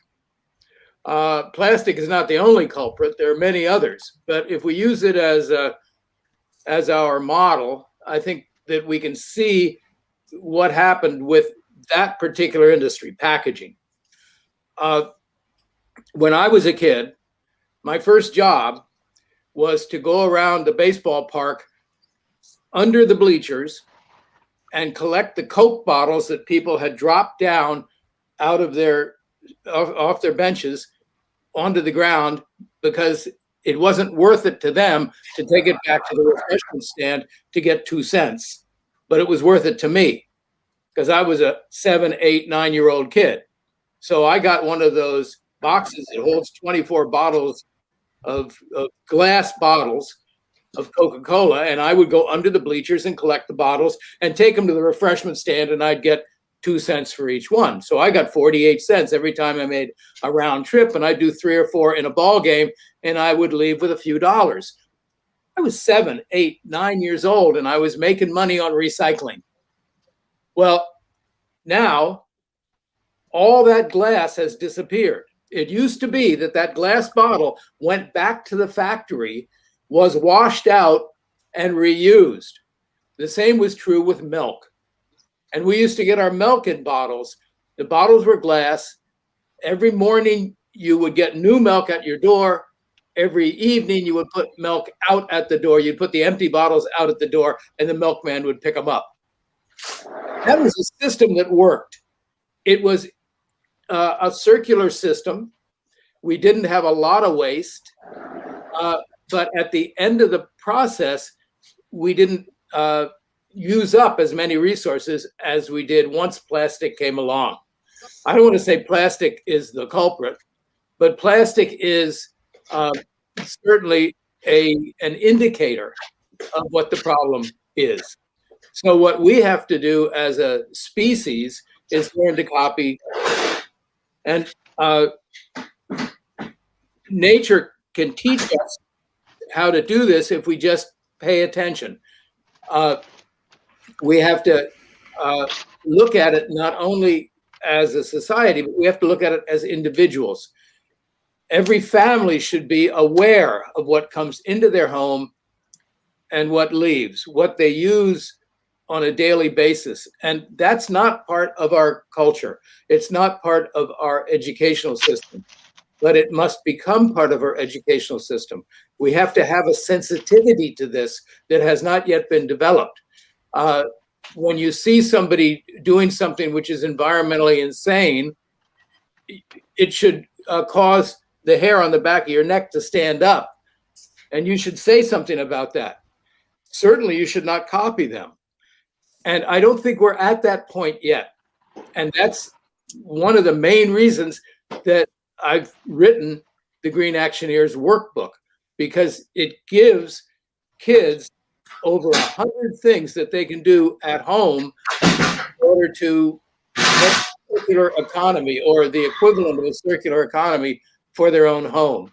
Speaker 6: Plastic is not the only culprit. There are many others. But if we use it as our model, I think that we can see what happened with that particular industry, packaging. When I was a kid, my first job was to go around the baseball park under the bleachers and collect the Coke bottles that people had dropped down out of off their benches onto the ground because it wasn't worth it to them to take it back to the refreshment stand to get 2 cents. But it was worth it to me because I was a 7, 8, 9-year-old kid. So I got one of those boxes that holds 24 bottles of glass bottles of Coca-Cola, and I would go under the bleachers and collect the bottles and take them to the refreshment stand, and I'd get 2 cents for each one. So I got 48 cents every time I made a round trip, and I'd do 3 or 4 in a ball game, and I would leave with a few dollars. I was 7, 8, 9 years old, and I was making money on recycling. Well, now all that glass has disappeared. It used to be that glass bottle went back to the factory, was washed out and reused. The same was true with milk. And we used to get our milk in bottles. The bottles were glass. Every morning you would get new milk at your door. Every evening you would put milk out at the door. You'd put the empty bottles out at the door and the milkman would pick them up. That was a system that worked. It was a circular system. We didn't have a lot of waste. But at the end of the process, we didn't use up as many resources as we did once plastic came along. I don't want to say plastic is the culprit, but plastic is certainly an indicator of what the problem is. So what we have to do as a species is learn to copy. And nature can teach us how to do this if we just pay attention. We have to look at it not only as a society, but we have to look at it as individuals. Every family should be aware of what comes into their home and what leaves, what they use on a daily basis. And that's not part of our culture. It's not part of our educational system, but it must become part of our educational system. We have to have a sensitivity to this that has not yet been developed. When you see somebody doing something which is environmentally insane, it should cause the hair on the back of your neck to stand up. And you should say something about that. Certainly, you should not copy them. And I don't think we're at that point yet. And that's one of the main reasons that I've written the Green Actioneers workbook, because it gives kids over 100 things that they can do at home in order to make a circular economy, or the equivalent of a circular economy, for their own home.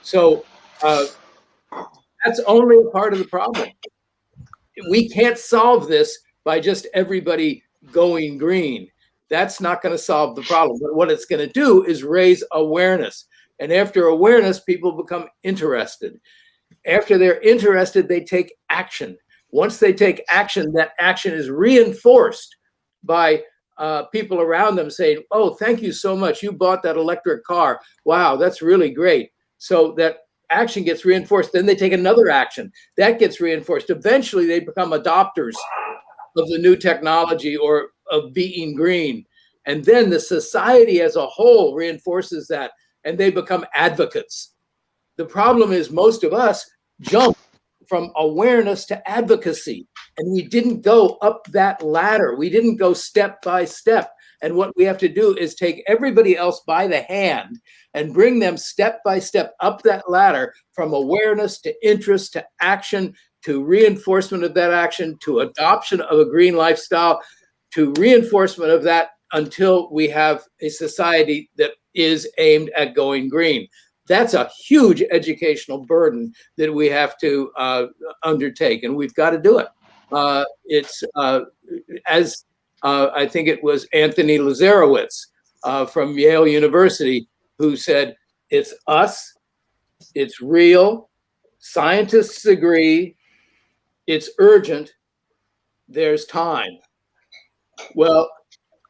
Speaker 6: So that's only a part of the problem. We can't solve this by just everybody going green. That's not going to solve the problem. But what it's going to do is raise awareness. And after awareness, people become interested. After they're interested, they take action. Once they take action, that action is reinforced by people around them saying, oh, thank you so much. You bought that electric car. Wow, that's really great. So that action gets reinforced. Then they take another action. That gets reinforced. Eventually, they become adopters of the new technology or of being green. And then the society as a whole reinforces that, and they become advocates. The problem is most of us jump from awareness to advocacy, and we didn't go up that ladder. We didn't go step by step. And what we have to do is take everybody else by the hand and bring them step by step up that ladder, from awareness to interest to action to reinforcement of that action to adoption of a green lifestyle to reinforcement of that, until we have a society that is aimed at going green. That's a huge educational burden that we have to undertake, and we've got to do it. It's as I think it was Anthony Lazarowitz from Yale University who said, it's us, it's real, scientists agree, it's urgent, there's time. Well,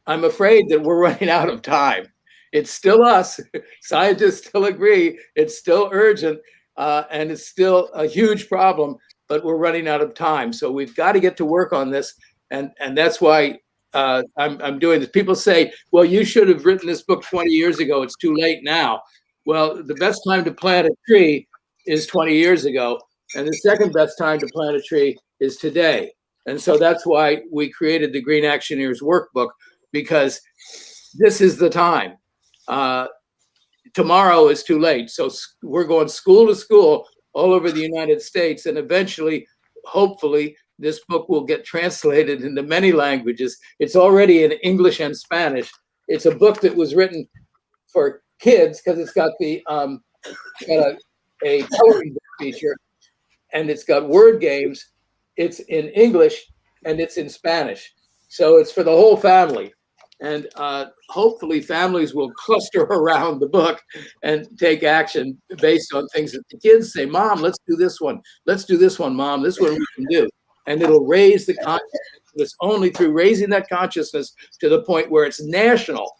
Speaker 6: I'm afraid that we're running out of time. It's still us. Scientists still agree. It's still urgent, and it's still a huge problem, but we're running out of time. So we've got to get to work on this, and that's why I'm doing this. People say, well, you should have written this book 20 years ago. It's too late now. Well, the best time to plant a tree is 20 years ago, and the second best time to plant a tree is today. And so that's why we created the Green Actioneers workbook, because this is the time. Tomorrow is too late. So we're going school to school all over the United States, and eventually, hopefully, this book will get translated into many languages. It's already in English and Spanish. It's a book that was written for kids because it's got the a coloring book feature, and it's got word games. It's in English and it's in Spanish. So it's for the whole family. And hopefully families will cluster around the book and take action based on things that the kids say, Mom, let's do this one. Let's do this one, Mom. This one we can do. And it'll raise the consciousness. It's only through raising that consciousness to the point where it's national.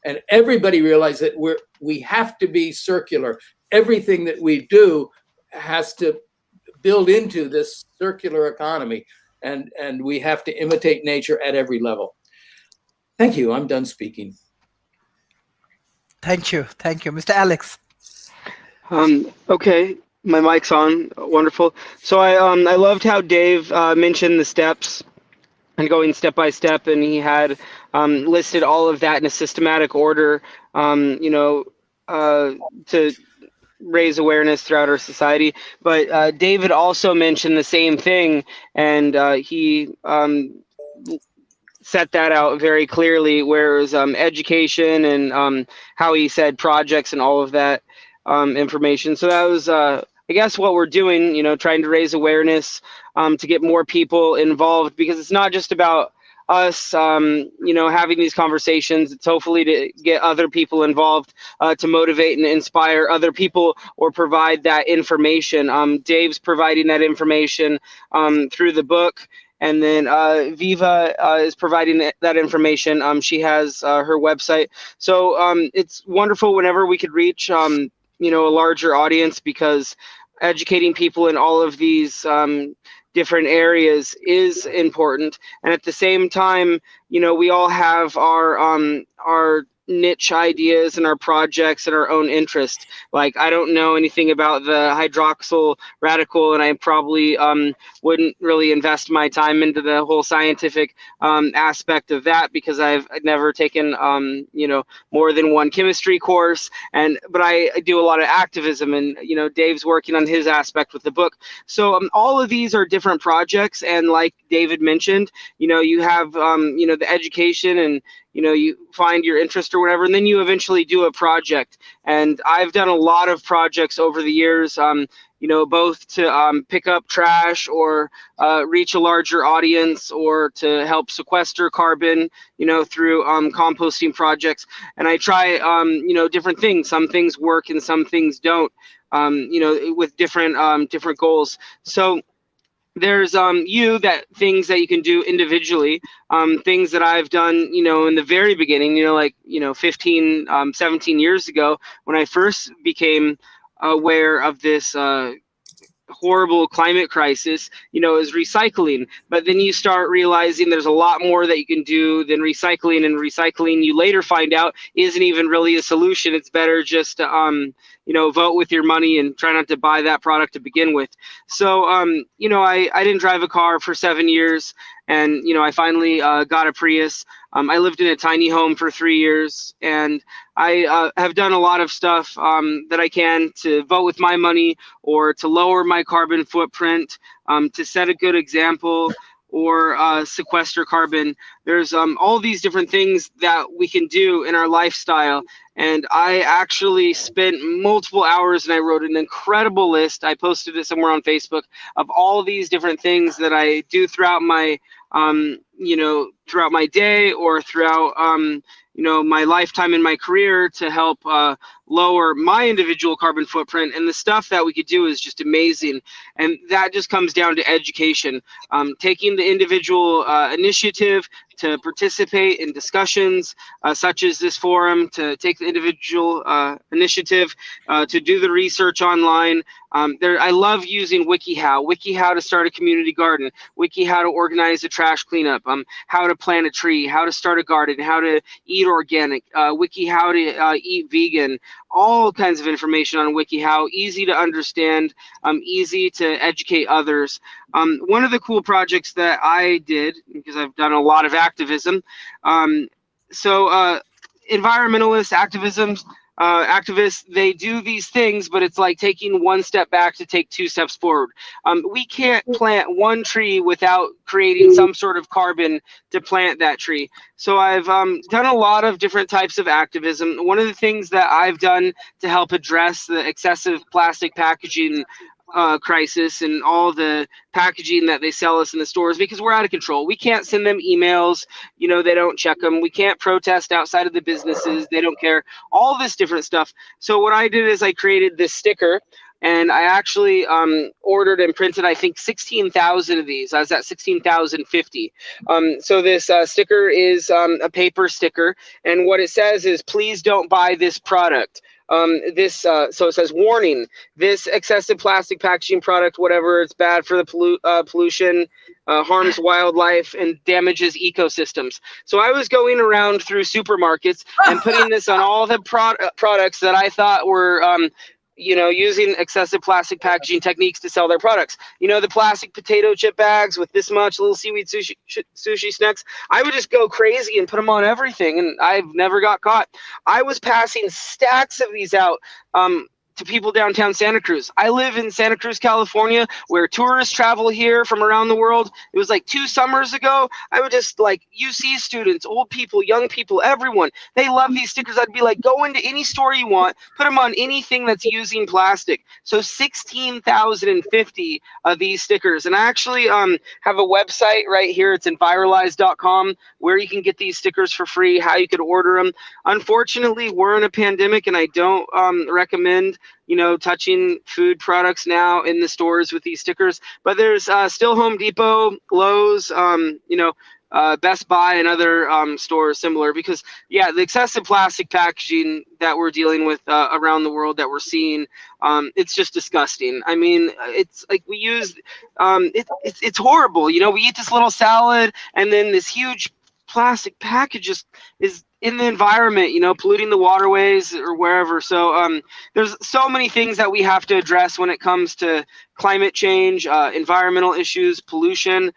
Speaker 6: And everybody realizes that we have to be circular. Everything that we do has to build into this circular economy. And we have to imitate nature at every level. Thank you. I'm done speaking.
Speaker 1: Thank you. Thank you. Mr. Alex.
Speaker 7: Okay, my mic's on. Wonderful. So I loved how Dave mentioned the steps and going step by step, and he had listed all of that in a systematic order, to raise awareness throughout our society. But David also mentioned the same thing, and he set that out very clearly, where it was education and how he said projects and all of that information. So that was, I guess, what we're doing, trying to raise awareness to get more people involved, because it's not just about us, having these conversations. It's hopefully to get other people involved, to motivate and inspire other people, or provide that information. Dave's providing that information through the book. And then Viva is providing that information. She has her website. So it's wonderful whenever we could reach, a larger audience, because educating people in all of these different areas is important. And at the same time, we all have our niche ideas and our projects and our own interest. Like, I don't know anything about the hydroxyl radical, and I probably wouldn't really invest my time into the whole scientific aspect of that, because I've never taken more than one chemistry course. But I do a lot of activism, and Dave's working on his aspect with the book. So all of these are different projects, and like David mentioned, you have the education, and you find your interest or whatever, and then you eventually do a project. And I've done a lot of projects over the years, both to pick up trash or reach a larger audience, or to help sequester carbon, through composting projects. And I try, different things. Some things work and some things don't, with different goals. So there's things that you can do individually, things that I've done, in the very beginning, 15, 17 years ago, when I first became aware of this horrible climate crisis, is recycling. But then you start realizing there's a lot more that you can do than recycling, and recycling, you later find out, isn't even really a solution. It's better just to vote with your money and try not to buy that product to begin with. So I didn't drive a car for 7 years, and I finally got a Prius. I lived in a tiny home for 3 years, and I have done a lot of stuff that I can to vote with my money, or to lower my carbon footprint, to set a good example, or sequester carbon. There's all these different things that we can do in our lifestyle. And I actually spent multiple hours, and I wrote an incredible list. I posted it somewhere on Facebook, of all these different things that I do throughout my throughout my day, or throughout my lifetime in my career, to help lower my individual carbon footprint. And the stuff that we could do is just amazing. And that just comes down to education, taking the individual initiative to participate in discussions such as this forum, to take the individual initiative to do the research online. I love using WikiHow to start a community garden, WikiHow to organize a trash cleanup, how to plant a tree, how to start a garden, how to eat organic, WikiHow to eat vegan. All kinds of information on WikiHow, easy to understand, easy to educate others. One of the cool projects that I did, because I've done a lot of activism, environmentalist activists, they do these things, but it's like taking one step back to take two steps forward. We can't plant one tree without creating some sort of carbon to plant that tree. So I've done a lot of different types of activism. One of the things that I've done to help address the excessive plastic packaging crisis, and all the packaging that they sell us in the stores, because we're out of control. We can't send them emails, they don't check them. We can't protest outside of the businesses, they don't care. All this different stuff. So what I did is I created this sticker, and I actually ordered and printed, I think, 16,000 of these. I was at 16,050. So this sticker is a paper sticker, and what it says is, please don't buy this product. So it says, warning, this excessive plastic packaging product, whatever, it's bad for the pollution, harms wildlife, and damages ecosystems. So I was going around through supermarkets and putting this on all the products that I thought were using excessive plastic packaging techniques to sell their products. The plastic potato chip bags with this much little seaweed sushi snacks. I would just go crazy and put them on everything, and I've never got caught. I was passing stacks of these out to people downtown Santa Cruz. I live in Santa Cruz, California, where tourists travel here from around the world. It was like 2 summers ago. I would just, like, UC students, old people, young people, everyone, they love these stickers. I'd be like, go into any store you want, put them on anything that's using plastic. So 16,050 of these stickers. And I actually have a website right here. It's enviralize.com, where you can get these stickers for free, how you could order them. Unfortunately, we're in a pandemic, and I don't recommend touching food products now in the stores with these stickers. But there's still Home Depot, Lowe's, Best Buy, and other stores similar, because the excessive plastic packaging that we're dealing with around the world, that we're seeing, it's just disgusting. I mean, it's like we use it's horrible. We eat this little salad, and then this huge plastic package is in the environment, polluting the waterways or wherever. So there's so many things that we have to address when it comes to climate change, environmental issues, pollution.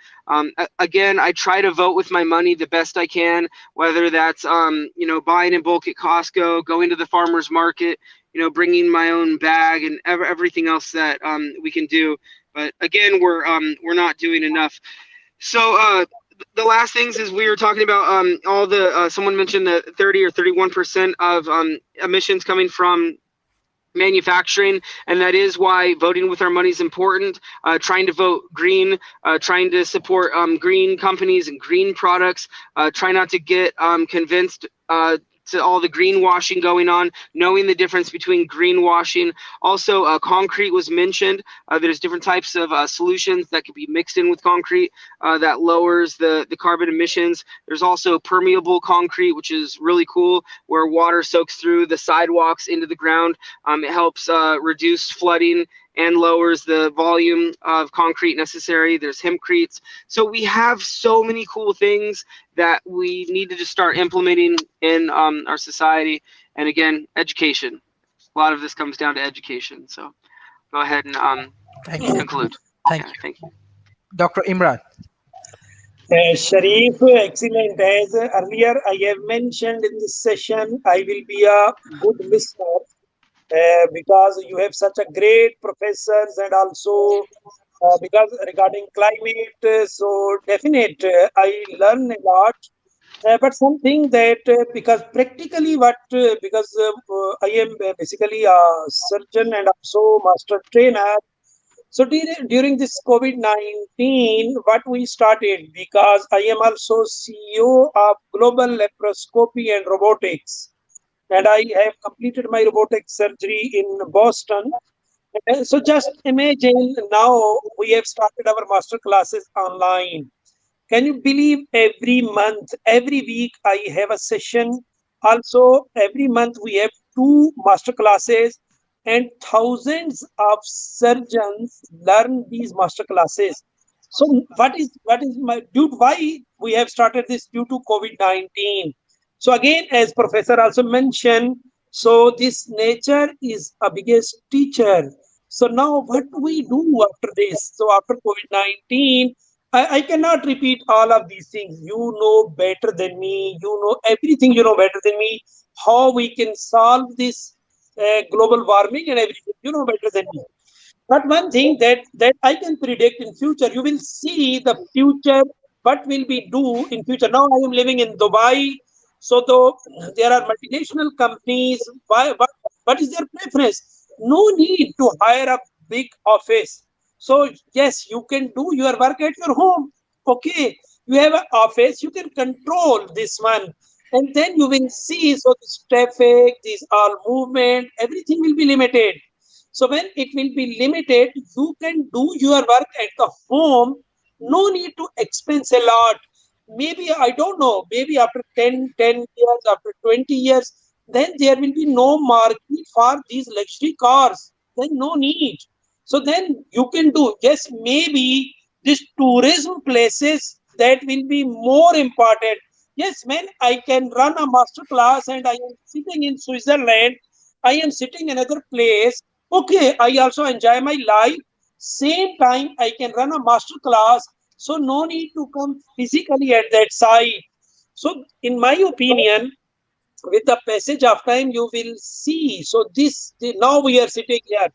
Speaker 7: Again, I try to vote with my money the best I can, whether that's buying in bulk at Costco, going to the farmer's market, bringing my own bag, and everything else that we can do. But again, we're not doing enough. So the last things is we were talking about all the someone mentioned the 30 or 31% of emissions coming from manufacturing, and that is why voting with our money is important. Trying to vote green, trying to support green companies and green products. Try not to get convinced to all the greenwashing going on, knowing the difference between greenwashing. Also, concrete was mentioned. There's different types of solutions that can be mixed in with concrete that lowers the carbon emissions. There's also permeable concrete, which is really cool, where water soaks through the sidewalks into the ground. It helps reduce flooding and lowers the volume of concrete necessary. There's hempcretes. So we have so many cool things that we need to just start implementing in our society. And again, education. A lot of this comes down to education. So go ahead and
Speaker 1: Thank you.
Speaker 7: conclude.
Speaker 1: Thank
Speaker 7: Yeah,
Speaker 1: you.
Speaker 7: thank you.
Speaker 1: Dr. Imran.
Speaker 8: Sharif, excellent. As earlier I have mentioned in this session, I will be a good listener because you have such a great professors, and also because regarding climate, so definite, I learn a lot. But something that because practically what because I am basically a surgeon and also master trainer. So during this COVID-19, what we started, because I am also CEO of Global Laparoscopy and Robotics, and I have completed my robotic surgery in Boston. So just imagine now we have started our master classes online. Can you believe every month, every week I have a session? Also, every month we have two master classes, and thousands of surgeons learn these master classes. So, what is my due? Why we have started this due to COVID-19? So again, as Professor also mentioned, so this nature is a biggest teacher. So now, what do we do after this? So after COVID-19, I cannot repeat all of these things. You know better than me. You know everything. You know better than me. How we can solve this global warming and everything. You know better than me. But one thing that I can predict in future, you will see the future. What will we do in future? Now I am living in Dubai. So though there are multinational companies, what is their preference? No need to hire a big office. So yes, you can do your work at your home. Okay, you have an office, you can control this one, and then you will see. So this traffic, this all movement, everything will be limited. So when it will be limited, you can do your work at the home. No need to expense a lot. Maybe I don't know. Maybe after 10 years, after 20 years, then there will be no market for these luxury cars. Then no need. So then you can do. Yes, maybe these tourism places that will be more important. Yes, when I can run a master class and I am sitting in Switzerland, I am sitting in another place. Okay, I also enjoy my life. Same time, I can run a master class, so no need to come physically at that site. So, in my opinion, with the passage of time, you will see. So now we are sitting here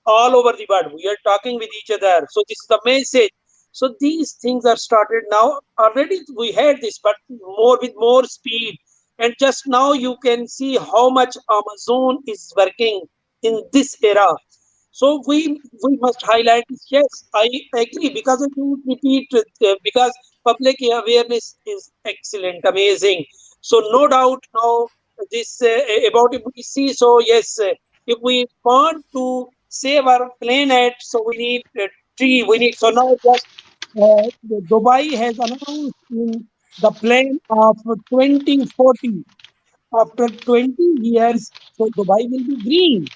Speaker 8: all over the world. We are talking with each other. So this is the message. So these things are started now. Already we had this, but more with more speed. And just now you can see how much Amazon is working in this era. So we must highlight this. Yes, I agree, because I do repeat because public awareness is excellent, amazing. So no doubt now this about if we see. So yes, if we want to save our planet, so we need tree. We need. So now just Dubai has announced in the plan of 2040. After 20 years, so Dubai will be green,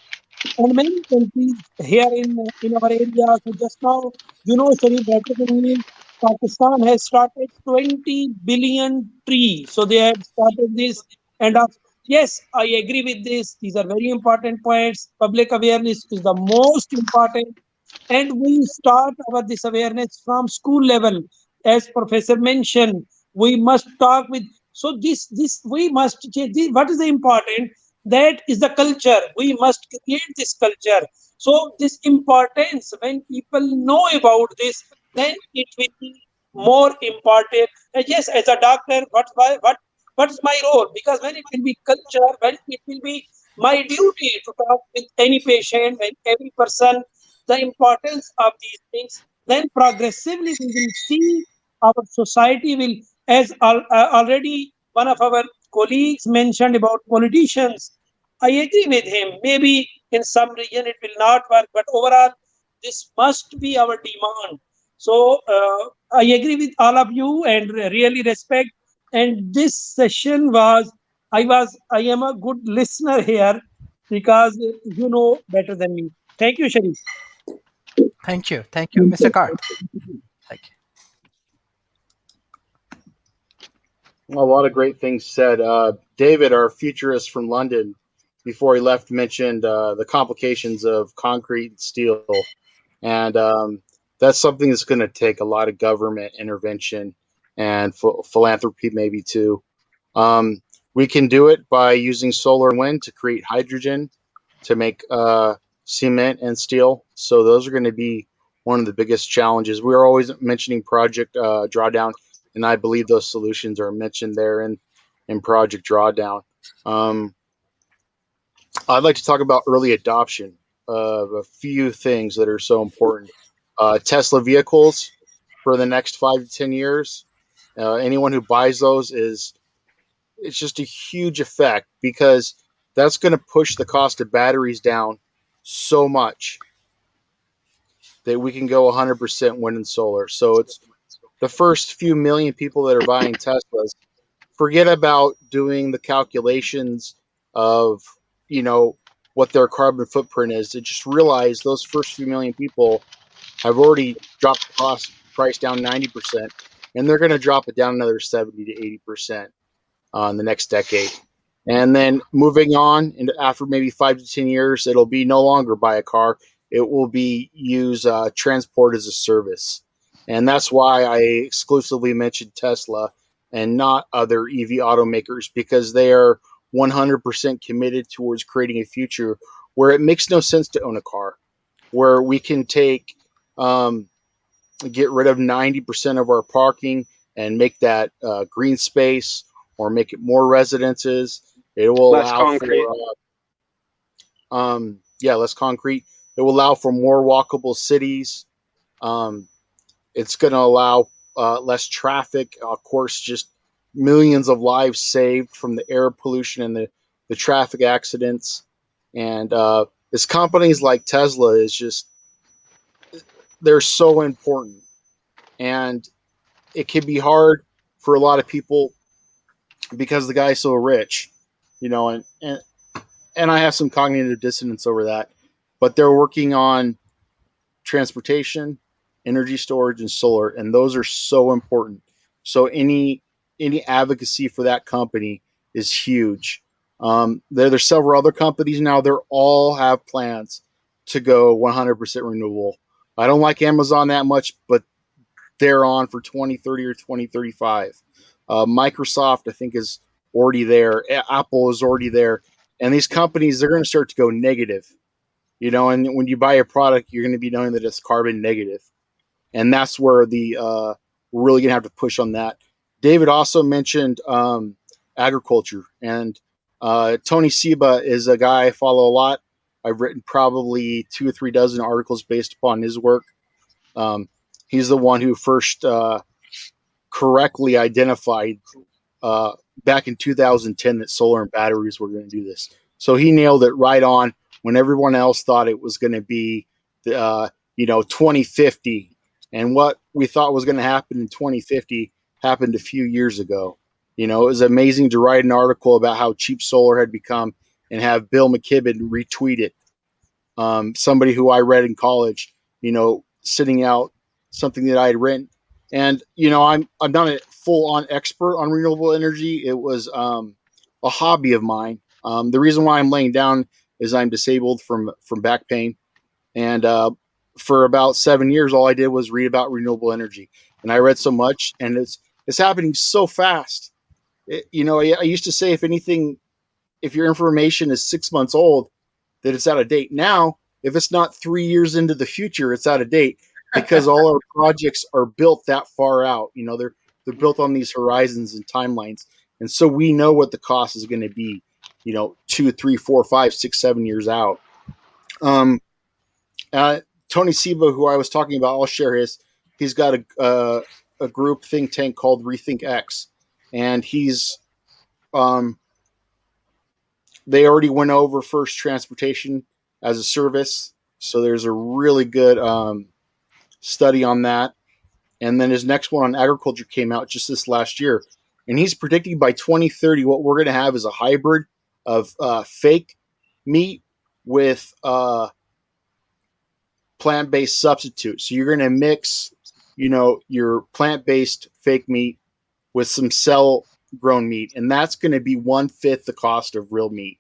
Speaker 8: and many countries here in our area. So just now, Sharif, better than me, Pakistan has started 20 billion trees. So they have started this, And yes, I agree with this. These are very important points. Public awareness is the most important, and we start our this awareness from school level. As Professor mentioned, we must talk with. So this we must change. What is the important? That is the culture. We must create this culture. So this importance, when people know about this, then it will be more important. And yes, as a doctor, what is my role? Because when it will be culture, when it will be my duty to talk with any patient and every person, the importance of these things, then progressively we will see our society will, as already one of our colleagues mentioned about politicians. I agree with him. Maybe in some region it will not work, but overall, this must be our demand. So I agree with all of you and really respect. And this session I am a good listener here because you know better than me. Thank you, Sharif.
Speaker 1: Thank you, Mr. Cart. Thank you.
Speaker 9: A lot of great things said. David, our futurist from London, before he left, mentioned the complications of concrete and steel, and that's something that's going to take a lot of government intervention and philanthropy, maybe too. Um, we can do it by using solar and wind to create hydrogen to make cement and steel. So those are going to be one of the biggest challenges. We are always mentioning Project Drawdown, and I believe those solutions are mentioned there in Project Drawdown. Um, I'd like to talk about early adoption of a few things that are so important. Tesla vehicles for the next 5 to 10 years. Anyone who buys those it's just a huge effect because that's going to push the cost of batteries down so much that we can go 100% wind and solar. So it's the first few million people that are buying Teslas. Forget about doing the calculations of, you know, what their carbon footprint is. To just realize those first few million people have already dropped the cost price down 90%, and they're going to drop it down another 70 to 80% in the next decade. And then moving on, and after maybe 5 to 10 years, it'll be no longer buy a car. It will be use transport as a service. And that's why I exclusively mentioned Tesla and not other EV automakers because they are 100% committed towards creating a future where it makes no sense to own a car, where we can um, get rid of 90% of our parking and make that green space or make it more residences. It will
Speaker 7: Less
Speaker 9: allow
Speaker 7: concrete.
Speaker 9: for less concrete. It will allow for more walkable cities. Um, it's going to allow less traffic. Of course, just millions of lives saved from the air pollution and the traffic accidents. And it's companies like Tesla is just they're so important, and it can be hard for a lot of people because the guy's so rich, you know, and I have some cognitive dissonance over that. But they're working on transportation, energy storage, and solar, and those are so important. So any advocacy for that company is huge. There's several other companies now. They're all have plans to go 100% renewable. I don't like Amazon that much, but they're on for 2030 or 2035. Microsoft, I think, is already there. Apple is already there. And these companies, they're going to start to go negative. You know, and when you buy a product, you're going to be knowing that it's carbon negative. And that's where we're really going to have to push on that. David also mentioned agriculture. And Tony Seba is a guy I follow a lot. I've written probably 2 or 3 dozen articles based upon his work. Um, he's the one who first correctly identified uh, back in 2010 that solar and batteries were going to do this. So he nailed it right on when everyone else thought it was going to be, 2050. And what we thought was going to happen in 2050 happened a few years ago. You know, it was amazing to write an article about how cheap solar had become and have Bill McKibben retweet it. Somebody who I read in college, sitting out something that I had written. And I'm not a full on expert on renewable energy. It was a hobby of mine. The reason why I'm laying down is I'm disabled from back pain, and for about 7 years, all I did was read about renewable energy, and I read so much, and it's happening so fast. I used to say, if anything, if your information is 6 months old, that it's out of date. Now, if it's not 3 years into the future, it's out of date because all our projects are built that far out. They're built on these horizons and timelines, and so we know what the cost is going to be. 2, 3, 4, 5, 6, 7 years out. Um, Tony Seba, who I was talking about, I'll share his. He's got a group think tank called Rethink X, and they already went over first transportation as a service, so there's a really good study on that. And then his next one on agriculture came out just this last year, and he's predicting by 2030 what we're going to have is a hybrid of fake meat with plant-based substitute. So you're going to mix, your plant-based fake meat with some cell-grown meat, and that's going to be 1/5 the cost of real meat.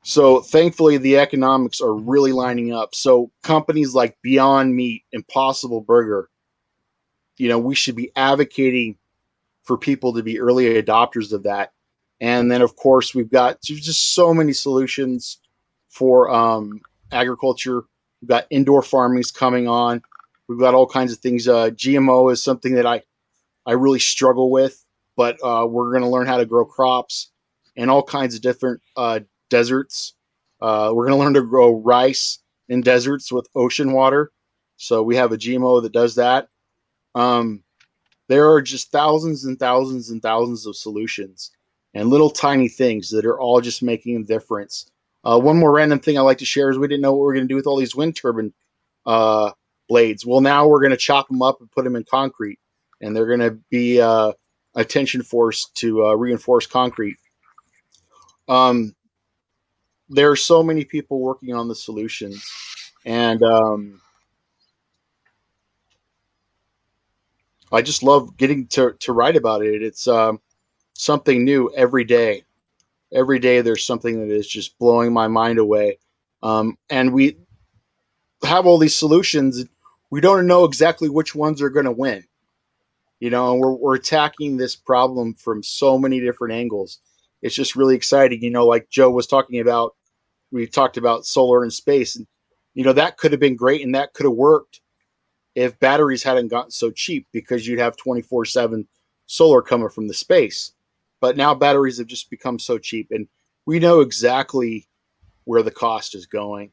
Speaker 9: So thankfully, the economics are really lining up. So companies like Beyond Meat, Impossible Burger, we should be advocating for people to be early adopters of that. And then, of course, we've got just so many solutions for agriculture. We've got indoor farmings coming on. We've got all kinds of things. GMO is something that I really struggle with, but we're going to learn how to grow crops and all kinds of different deserts. We're going to learn to grow rice in deserts with ocean water. So we have a GMO that does that. There are just thousands and thousands and thousands of solutions and little tiny things that are all just making a difference. One more random thing I like to share is we didn't know what we were going to do with all these wind turbine blades. Well, now we're going to chop them up and put them in concrete, and they're going to be a tension force to reinforce concrete. There are so many people working on the solutions, and I just love getting to write about it. It's something new every day. Every day there's something that is just blowing my mind away. And we have all these solutions. We don't know exactly which ones are going to win. And we're attacking this problem from so many different angles. It's just really exciting. Like Joe was talking about, we talked about solar and space, and that could have been great, and that could have worked if batteries hadn't gotten so cheap, because you'd have 24/7 solar coming from the space. But now batteries have just become so cheap, and we know exactly where the cost is going.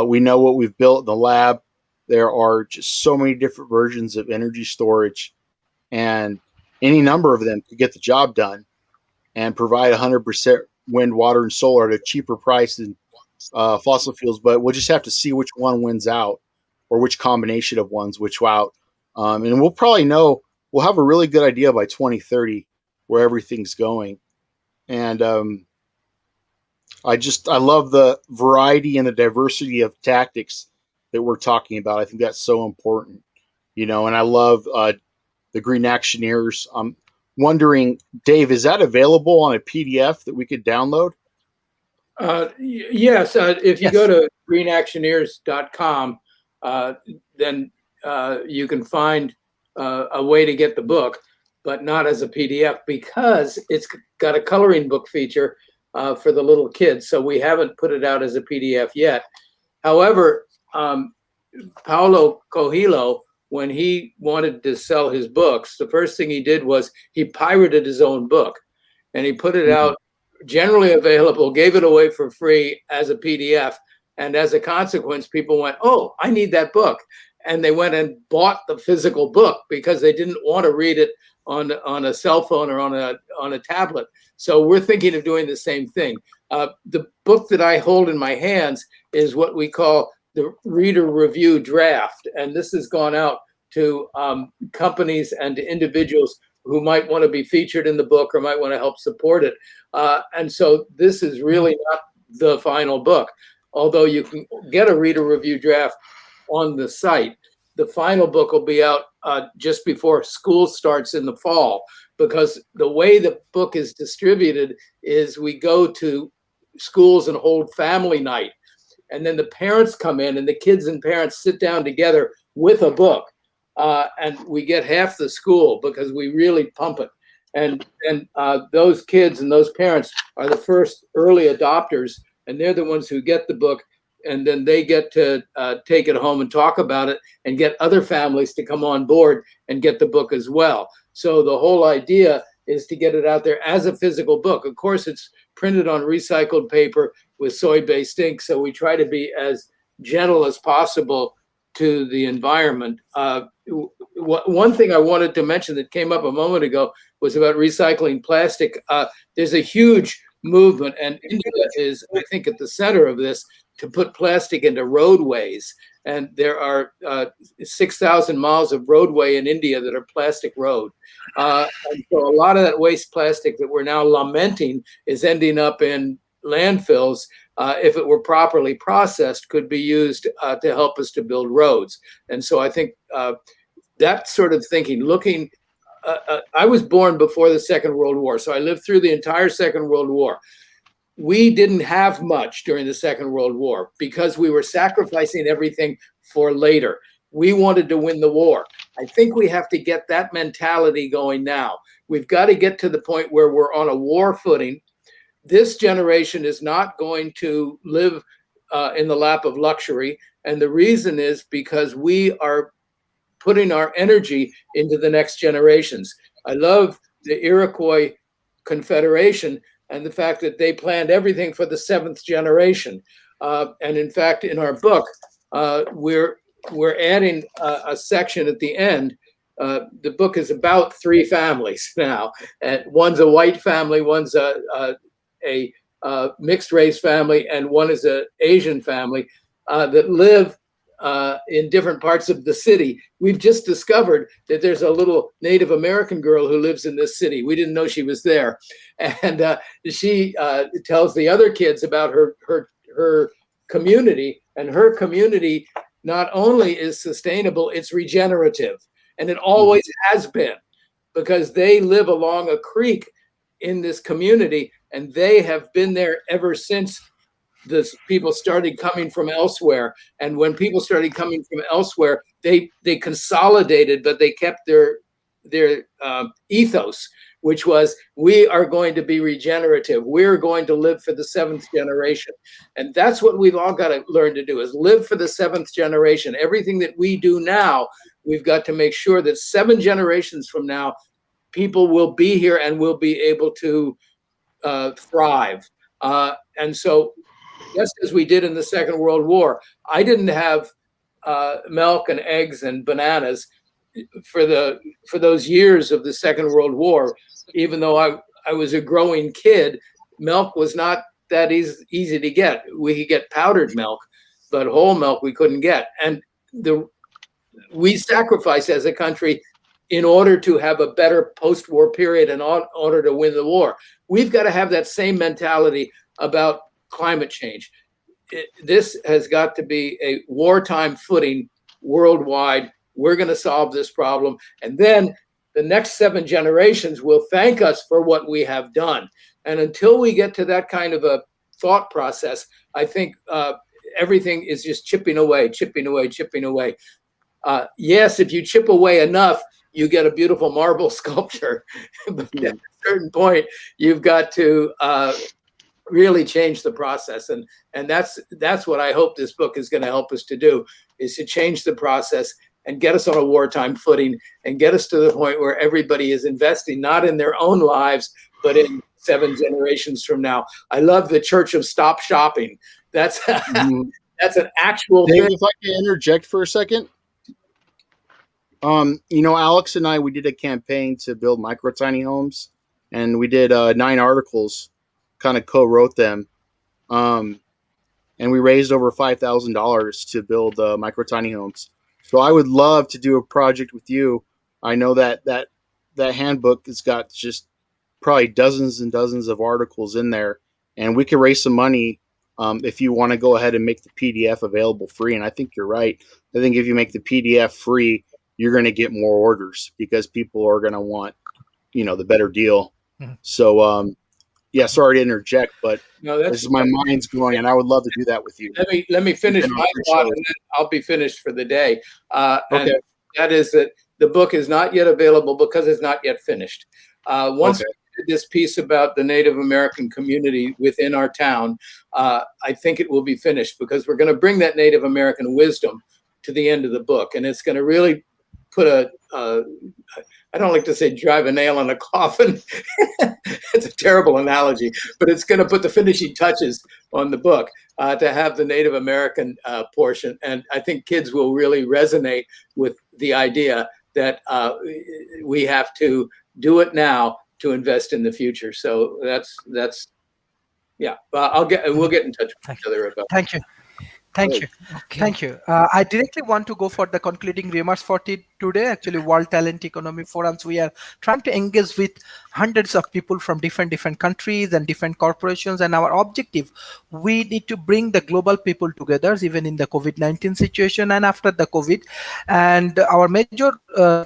Speaker 9: We know what we've built in the lab. There are just so many different versions of energy storage, and any number of them could get the job done and provide 100% wind, water, and solar at a cheaper price than fossil fuels. But we'll just have to see which one wins out, or which combination of ones which out. And we'll probably know, we'll have a really good idea by 2030 where everything's going. And I love the variety and the diversity of tactics that we're talking about. I think that's so important, and I love the Green Actioneers. I'm wondering, Dave, is that available on a PDF that we could download?
Speaker 6: Yes. If you go to greenactioneers.com, then you can find a way to get the book, but not as a PDF, because it's got a coloring book feature for the little kids. So we haven't put it out as a PDF yet. However, Paulo Coelho, when he wanted to sell his books, the first thing he did was he pirated his own book, and he put it out generally available, gave it away for free as a PDF. And as a consequence, people went, "Oh, I need that book." And they went and bought the physical book because they didn't want to read it on a cell phone or on a tablet. So we're thinking of doing the same thing. The book that I hold in my hands is what we call the reader review draft. And this has gone out to companies and to individuals who might want to be featured in the book or might want to help support it. And so this is really not the final book, although you can get a reader review draft on the site. the final book will be out just before school starts in the fall, because the way the book is distributed is we go to schools and hold family night. And then the parents come in and the kids and parents sit down together with a book. And we get half the school because we really pump it. And those kids and those parents are the first early adopters, and they're the ones who get the book. And then they get to take it home and talk about it and get other families to come on board and get the book as well. So the whole idea is to get it out there as a physical book. Of course, it's printed on recycled paper with soy-based ink, so we try to be as gentle as possible to the environment. One thing I wanted to mention that came up a moment ago was about recycling plastic. There's a huge movement, and India is, I think, at the center of this, to put plastic into roadways. And there are 6,000 miles of roadway in India that are plastic road. And so a lot of that waste plastic that we're now lamenting is ending up in landfills. If it were properly processed, could be used to help us to build roads. And so I think that sort of thinking, looking, I was born before the Second World War, so I lived through the entire Second World War. We didn't have much during the Second World War because we were sacrificing everything for later. We wanted to win the war. I think we have to get that mentality going now. We've got to get to the point where we're on a war footing. This generation is not going to live in the lap of luxury. And the reason is because we are putting our energy into the next generations. I love the Iroquois Confederation and the fact that they planned everything for the seventh generation. And in fact, in our book, we're adding a section at the end. The book is about 3 families now. And one's a white family, one's a mixed race family, and one is an Asian family that live in different parts of the city. We've just discovered that there's a little Native American girl who lives in this city. We didn't know she was there. And she tells the other kids about her community, and her community not only is sustainable, it's regenerative. And it always has been, because they live along a creek in this community, and they have been there ever since the people started coming from elsewhere. And when people started coming from elsewhere, they consolidated, but they kept their ethos, which was, we are going to be regenerative. We're going to live for the 7th generation. And that's what we've all got to learn to do, is live for the 7th generation. Everything that we do now, we've got to make sure that 7 generations from now, people will be here and will be able to thrive. And so, just as we did in the Second World War, I didn't have milk and eggs and bananas for those years of the Second World War. Even though I was a growing kid, milk was not that easy to get. We could get powdered milk, but whole milk we couldn't get. And we sacrificed as a country in order to have a better post-war period and in order to win the war. We've got to have that same mentality about climate change. This has got to be a wartime footing worldwide. We're going to solve this problem. And then the next 7 generations will thank us for what we have done. And until we get to that kind of a thought process, I think everything is just chipping away, chipping away, chipping away. Yes, if you chip away enough, you get a beautiful marble sculpture. But at a certain point, you've got to really change the process. And that's what I hope this book is going to help us to do, is to change the process and get us on a wartime footing and get us to the point where everybody is investing not in their own lives, but in 7 generations from now. I love the Church of Stop Shopping. That's that's an actual
Speaker 9: Dave,
Speaker 6: thing.
Speaker 9: if I can interject for a second. Alex and I, we did a campaign to build micro tiny homes, and we did 9 articles, kind of co-wrote them. And we raised over $5,000 to build micro tiny homes. So I would love to do a project with you. I know that handbook has got just probably dozens and dozens of articles in there, and we could raise some money if you want to go ahead and make the PDF available free. And I think you're right. I think if you make the PDF free, you're going to get more orders because people are going to want, the better deal.
Speaker 1: Mhm.
Speaker 9: So, yeah, sorry to interject, but
Speaker 6: No,
Speaker 9: this is my mind's going, and I would love to do that with you.
Speaker 6: let me finish
Speaker 9: And I'll
Speaker 6: my
Speaker 9: appreciate
Speaker 6: thought,
Speaker 9: it.
Speaker 6: and then I'll be finished for the day. And
Speaker 9: Okay.
Speaker 6: that is that the book is not yet available because it's not yet finished. Once
Speaker 9: Okay.
Speaker 6: we did this piece about the Native American community within our town, I think it will be finished because we're going to bring that Native American wisdom to the end of the book, and it's going to really put I don't like to say drive a nail in a coffin. It's a terrible analogy, but it's going to put the finishing touches on the book to have the Native American portion. And I think kids will really resonate with the idea that we have to do it now to invest in the future. So that's yeah. We'll get in touch with each other about.
Speaker 1: Thank you. Thank
Speaker 6: Great.
Speaker 1: you.
Speaker 2: Okay.
Speaker 1: Thank you. I directly want to go for the concluding remarks for today. Actually, World Talent Economy Forums, we are trying to engage with hundreds of people from different countries and different corporations. And our objective, we need to bring the global people together, even in the COVID-19 situation and after the COVID. And our major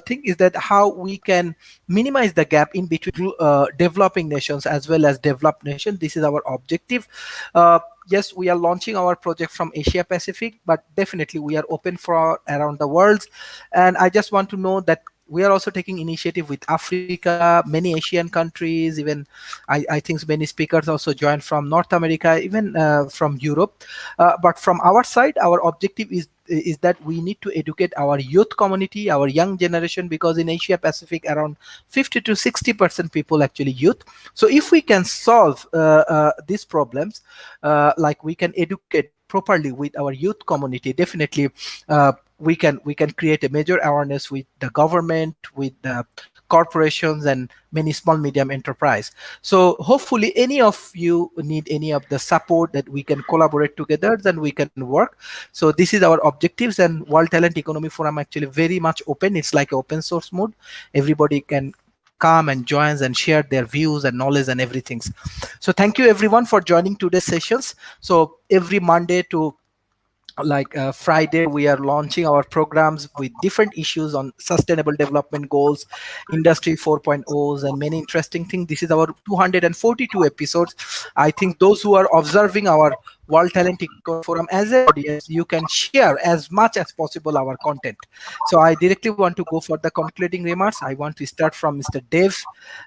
Speaker 1: thing is that how we can minimize the gap in between developing nations as well as developed nations. This is our objective. Yes, we are launching our project from Asia Pacific, but definitely we are open for around the world. And I just want to know that we are also taking initiative with Africa, many Asian countries, even I think many speakers also joined from North America, even from Europe. But from our side, our objective is that we need to educate our youth community, our young generation, because in Asia Pacific, around 50 to 60% people actually youth. So if we can solve these problems, like we can educate properly with our youth community, definitely we can create a major awareness with the government, with the corporations and many small medium enterprise. So hopefully any of you need any of the support that we can collaborate together, then we can work. So this is our objectives, and World Talent Economy Forum actually very much open. It's like open source mode. Everybody can come and join and share their views and knowledge and everything. So thank you everyone for joining today's sessions. So every Monday to Friday, we are launching our programs with different issues on sustainable development goals, industry 4.0s, and many interesting things. This is our 242 episodes. I think those who are observing our World Talent Economy Forum as an audience, you can share as much as possible our content. So I directly want to go for the concluding remarks. I want to start from Mr. Dave,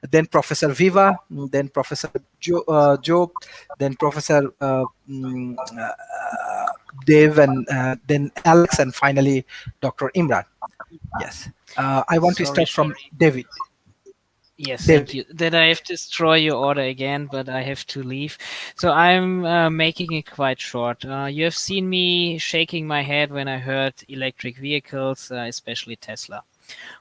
Speaker 1: then Professor Viva, then Professor Joe, then Professor Dave, and then Alex, and finally Dr. Imran. Yes, I want to
Speaker 2: Sorry,
Speaker 1: start from
Speaker 2: Sharif.
Speaker 1: David.
Speaker 2: Yes,
Speaker 1: David.
Speaker 2: thank you. That I have to destroy your order again, but I have to leave. So I'm making it quite short. You have seen me shaking my head when I heard electric vehicles, especially Tesla.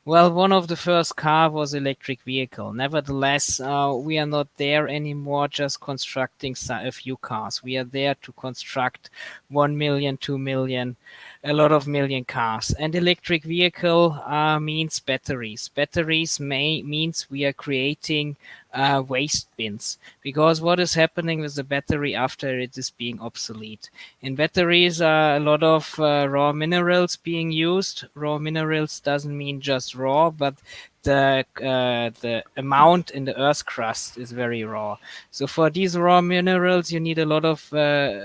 Speaker 2: Well, one of the first car was electric vehicle. Nevertheless, we are not there anymore just constructing a few cars. We are there to construct 1 million, 2 million, a lot of million cars. And electric vehicle means batteries. Batteries means we are creating waste bins, because what is happening with the battery after it is being obsolete? In batteries are a lot of raw minerals being used. Raw minerals doesn't mean just raw, but the amount in the earth crust is very raw. So for these raw minerals, you need a lot of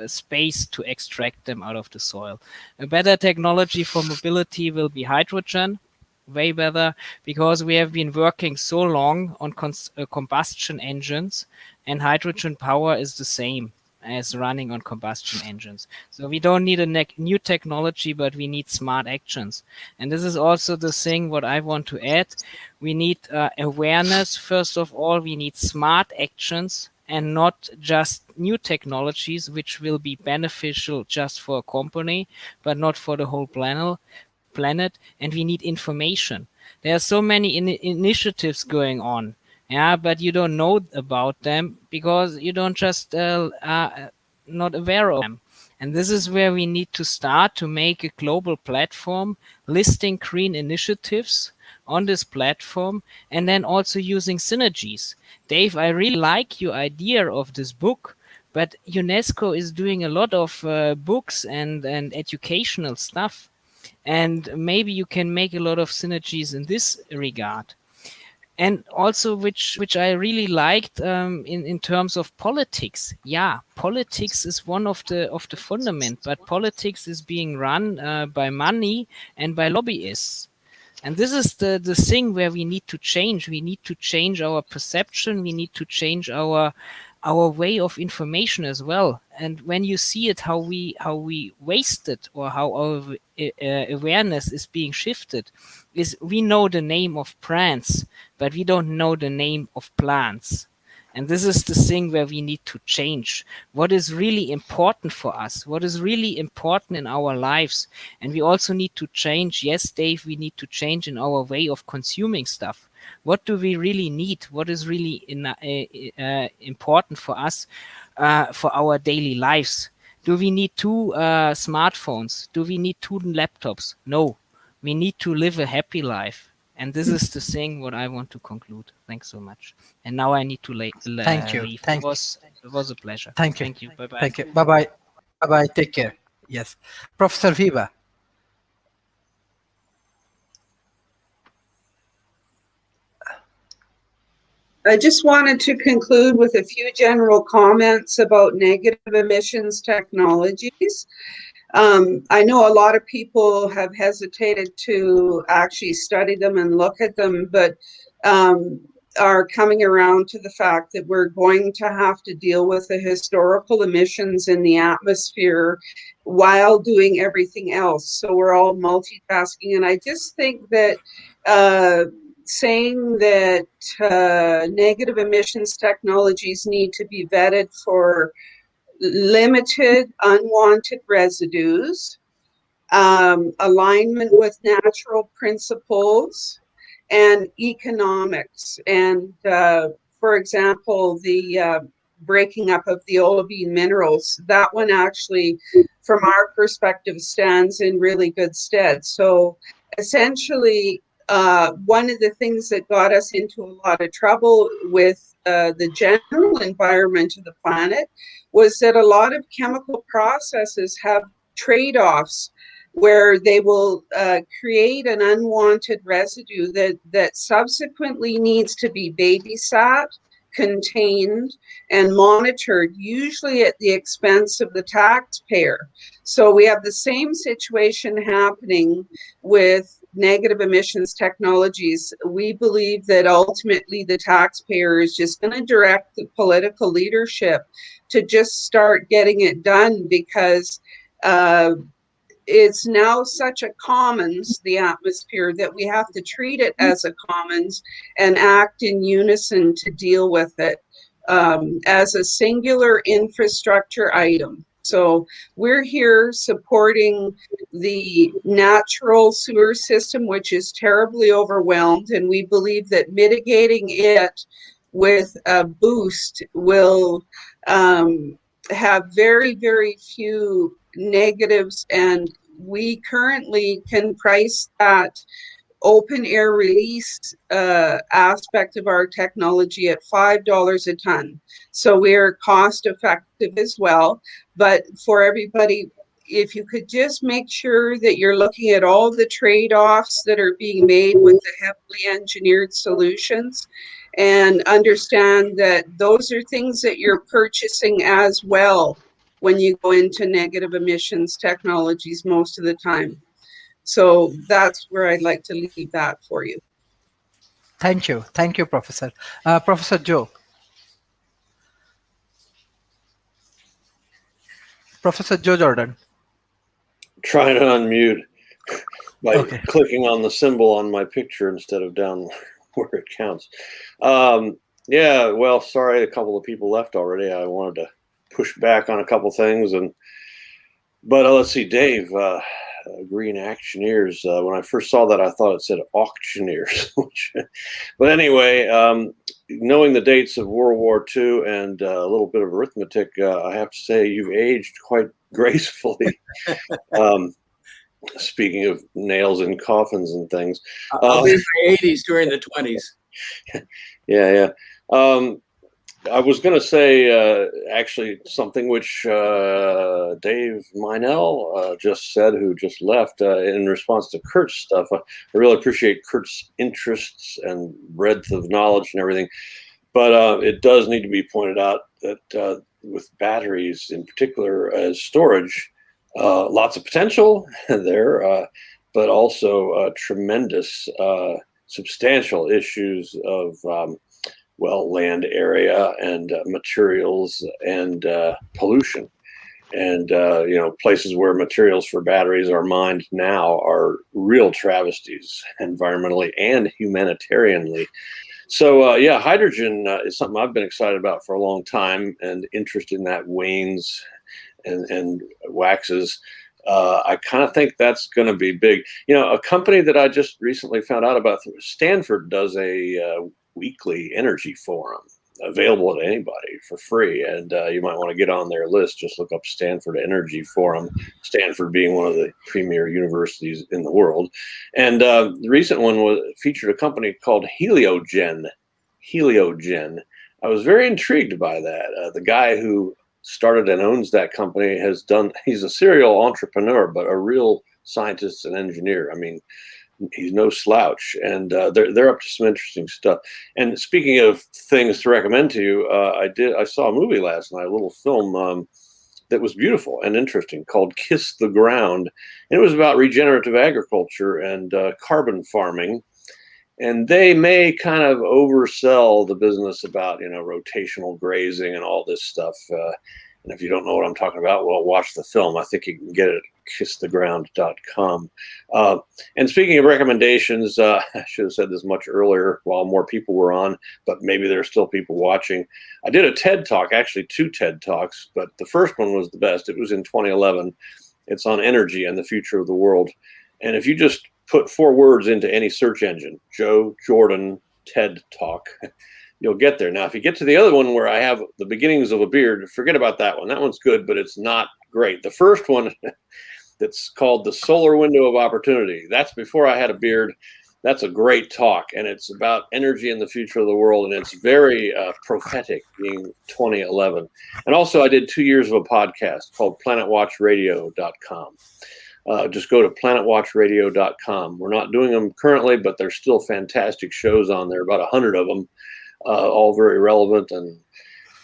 Speaker 2: space to extract them out of the soil. A better technology for mobility will be hydrogen. Way better, because we have been working so long on combustion engines, and hydrogen power is the same as running on combustion engines. So we don't need a new technology, but we need smart actions. And this is also the thing what I want to add. We need awareness. First of all, we need smart actions and not just new technologies, which will be beneficial just for a company, but not for the whole planet. And we need information. There are so many initiatives going on, yeah, but you don't know about them because you don't just are not aware of them. And this is where we need to start to make a global platform listing green initiatives on this platform, and then also using synergies. Dave, I really like your idea of this book, But UNESCO is doing a lot of books and educational stuff, and maybe you can make a lot of synergies in this regard. And also, which I really liked in terms of politics. Yeah, politics is one of the fundament, but politics is being run by money and by lobbyists. And this is the thing where we need to change. We need to change our perception. We need to change our way of information as well. And when you see it, how we waste it, or how our awareness is being shifted, is we know the name of brands, but we don't know the name of plants. And this is the thing where we need to change. What is really important for us? What is really important in our lives? And we also need to change. Yes, Dave, we need to change in our way of consuming stuff. What do we really need? What is really important for us for our daily lives? Do we need two smartphones? Do we need two laptops? No. We need to live a happy life. And this is the thing what I want to conclude. Thanks so much. And now I need to
Speaker 1: Thank you.
Speaker 2: leave.
Speaker 1: Thank
Speaker 2: It was a pleasure.
Speaker 1: Thank you.
Speaker 2: Thank you. Bye-bye.
Speaker 1: Thank you. Bye-bye. Bye-bye. Take care. Yes. Professor Viva.
Speaker 4: I just wanted to conclude with a few general comments about negative emissions technologies. I know a lot of people have hesitated to actually study them and look at them, but are coming around to the fact that we're going to have to deal with the historical emissions in the atmosphere while doing everything else. So we're all multitasking. And I just think that saying that negative emissions technologies need to be vetted for limited unwanted residues, alignment with natural principles, and economics. And for example, the breaking up of the olivine minerals, that one actually, from our perspective, stands in really good stead. So essentially, one of the things that got us into a lot of trouble with the general environment of the planet was that a lot of chemical processes have trade-offs where they will create an unwanted residue that subsequently needs to be babysat, contained, and monitored, usually at the expense of the taxpayer. So we have the same situation happening with negative emissions technologies. We believe that ultimately the taxpayer is just going to direct the political leadership to just start getting it done, because it's now such a commons, the atmosphere, that we have to treat it as a commons and act in unison to deal with it as a singular infrastructure item. So we're here supporting the natural sewer system, which is terribly overwhelmed, and we believe that mitigating it with a boost will have very, very few negatives, and we currently can price that open air release aspect of our technology at $5 a ton. So we're cost effective as well. But for everybody, if you could just make sure that you're looking at all the trade-offs that are being made with the heavily engineered solutions, and understand that those are things that you're purchasing as well when you go into negative emissions technologies most of the time. So that's where I'd like to leave that for you.
Speaker 1: Thank you. Thank you, Professor. Professor Joe. Professor Joe Jordan.
Speaker 5: Trying to unmute by
Speaker 1: Okay.
Speaker 5: clicking on the symbol on my picture instead of down where it counts. Yeah, well, sorry, a couple of people left already. I wanted to push back on a couple things, but let's see, Dave, Green Actioneers. When I first saw that, I thought it said auctioneers. But anyway, knowing the dates of World War II and a little bit of arithmetic, I have to say you've aged quite gracefully. Speaking of nails in coffins and things.
Speaker 6: I'll be in my 80s during the 20s.
Speaker 5: Yeah. I was going to say actually something which Dave Minell just said, who just left, in response to Kurt's stuff. I really appreciate Kurt's interests and breadth of knowledge and everything. But it does need to be pointed out that with batteries in particular as storage, lots of potential there, but also tremendous, substantial issues of land area and materials and pollution. And places where materials for batteries are mined now are real travesties, environmentally and humanitarianly. So hydrogen is something I've been excited about for a long time, and interest in that wanes and waxes. I kind of think that's going to be big. A company that I just recently found out about, Stanford, does a weekly energy forum available to anybody for free, and you might want to get on their list. Just look up Stanford Energy Forum, Stanford being one of the premier universities in the world. And the recent one featured a company called Heliogen. I was very intrigued by that. The guy who started and owns that company he's a serial entrepreneur, but a real scientist and engineer. I mean, he's no slouch, and they're up to some interesting stuff. And speaking of things to recommend to you, I saw a movie last night, a little film that was beautiful and interesting called Kiss the Ground, and it was about regenerative agriculture and carbon farming. And they may kind of oversell the business about rotational grazing and all this stuff. And if you don't know what I'm talking about, well, watch the film. I think you can get it at kisstheground.com. And speaking of recommendations, I should have said this much earlier while more people were on, but maybe there are still people watching. I did a TED Talk, actually 2 TED Talks, but the first one was the best. It was in 2011. It's on energy and the future of the world. And if you just put 4 words into any search engine, Joe Jordan TED Talk, you'll get there. Now, if you get to the other one where I have the beginnings of a beard, forget about that one. That one's good, but it's not great. The first one that's called The Solar Window of Opportunity, that's before I had a beard. That's a great talk, and it's about energy and the future of the world, and it's very prophetic, being 2011. And also, I did 2 years of a podcast called planetwatchradio.com. Just go to planetwatchradio.com. We're not doing them currently, but there's still fantastic shows on there, about 100 of them, all very relevant. And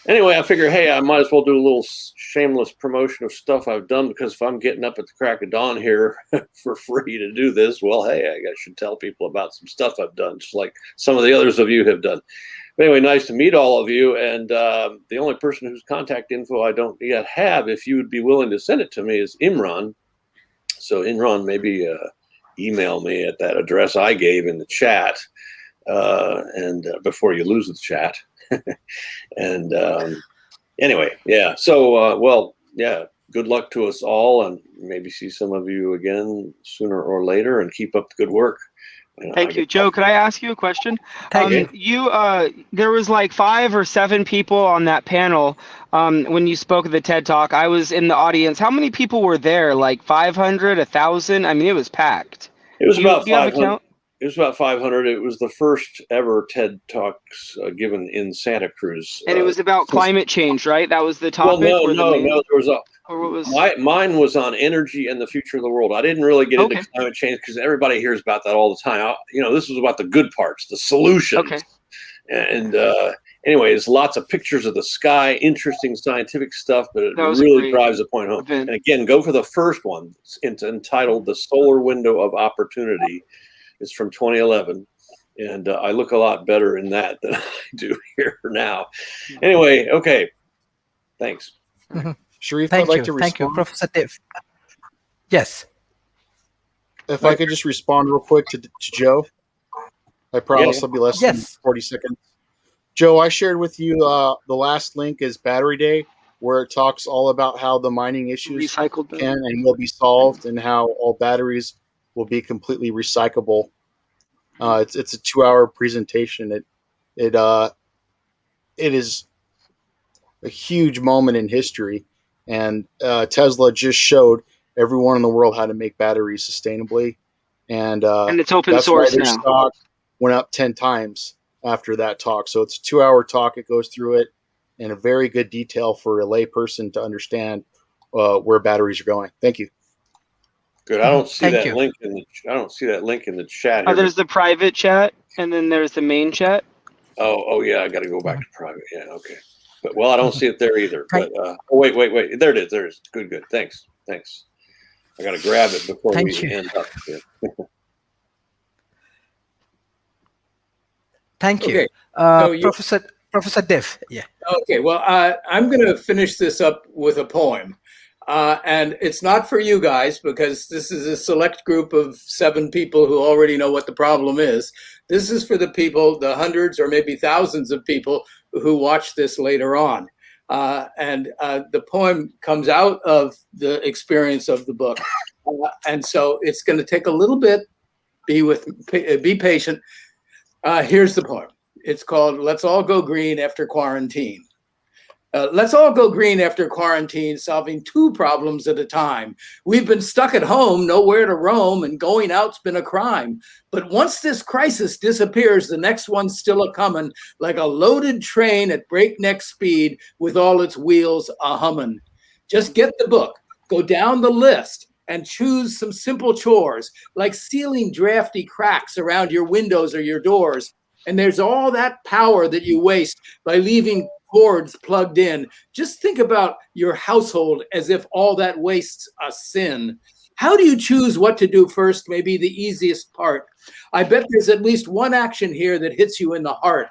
Speaker 5: anyway, I figure, hey, I might as well do a little shameless promotion of stuff I've done, because if I'm getting up at the crack of dawn here for free to do this, well, hey, I should tell people about some stuff I've done, just like some of the others of you have done. But anyway, nice to meet all of you. And the only person whose contact info I don't yet have, if you would be willing to send it to me, is Imran. So Imran, maybe email me at that address I gave in the chat, and before you lose the chat. And anyway, yeah. So, good luck to us all, and maybe see some of you again sooner or later, and keep up the good work.
Speaker 7: Thank you. Joe, could I ask you a question?
Speaker 1: Thank you.
Speaker 7: There was like 5 or 7 people on that panel when you spoke at the TED Talk. I was in the audience. How many people were there? Like 500, 1,000? I mean, it was packed.
Speaker 5: It was about
Speaker 7: do you have a
Speaker 5: 500.
Speaker 7: count?
Speaker 5: It was about 500. It was the first ever TED Talks given in Santa Cruz.
Speaker 7: And it was about climate change, right? That was the topic?
Speaker 5: Well, no. There was
Speaker 7: or what was...
Speaker 5: Mine was on energy and the future of the world. I didn't really get into climate change because everybody hears about that all the time. This was about the good parts, the solutions.
Speaker 7: Okay.
Speaker 5: And anyways, lots of pictures of the sky, interesting scientific stuff, but it really drives the point home.
Speaker 7: Event.
Speaker 5: And again, go for the first one. It's entitled The Solar Window of Opportunity. It's from 2011. And I look a lot better in that than I do here now. Anyway, okay. Thanks.
Speaker 1: Mm-hmm.
Speaker 9: Sharif,
Speaker 1: Thank
Speaker 9: I'd like
Speaker 1: you.
Speaker 9: to respond.
Speaker 1: Thank you, Professor Dave. Yes.
Speaker 9: If I could just respond real quick to Joe. I promise I'll be less than 40 seconds. Joe, I shared with you the last link is Battery Day, where it talks all about how the mining issues can and will be solved, and how all batteries will be completely recyclable. It's a 2-hour presentation. It is a huge moment in history, and Tesla just showed everyone in the world how to make batteries sustainably, and
Speaker 7: it's open source
Speaker 9: why their
Speaker 7: now.
Speaker 9: stock went up 10 times after that talk. So it's a 2-hour talk. It goes through it. in a very good detail for a layperson to understand where batteries are going. Thank you.
Speaker 5: Good. I don't see
Speaker 1: Thank
Speaker 5: that
Speaker 1: you.
Speaker 5: link in the. I don't see that link in the chat here.
Speaker 7: There's the private chat, and then there's the main chat.
Speaker 5: Oh yeah, I got to go back to private. Yeah, okay. But well, I don't see it there either.
Speaker 1: Thank-
Speaker 5: But oh wait. There it is. There it is. Good. Thanks. I got to grab it before
Speaker 1: Thank
Speaker 5: we
Speaker 1: you.
Speaker 5: end up here.
Speaker 1: Thank you.
Speaker 6: Okay. So
Speaker 1: Professor Dev. Yeah.
Speaker 6: Okay, well, I'm going to finish this up with a poem. And it's not for you guys because this is a select group of 7 people who already know what the problem is. This is for the people, the hundreds or maybe thousands of people who watch this later on. And the poem comes out of the experience of the book. And so it's going to take a little bit. Be patient. Here's the poem. It's called Let's All Go Green After Quarantine. Let's all go green after quarantine, solving 2 problems at a time. We've been stuck at home, nowhere to roam, and going out's been a crime. But once this crisis disappears, the next one's still a-comin', like a loaded train at breakneck speed with all its wheels a-hummin'. Just get the book, go down the list, and choose some simple chores, like sealing drafty cracks around your windows or your doors. And there's all that power that you waste by leaving cords plugged in. Just think about your household as if all that wastes a sin. How do you choose what to do first may be the easiest part. I bet there's at least one action here that hits you in the heart,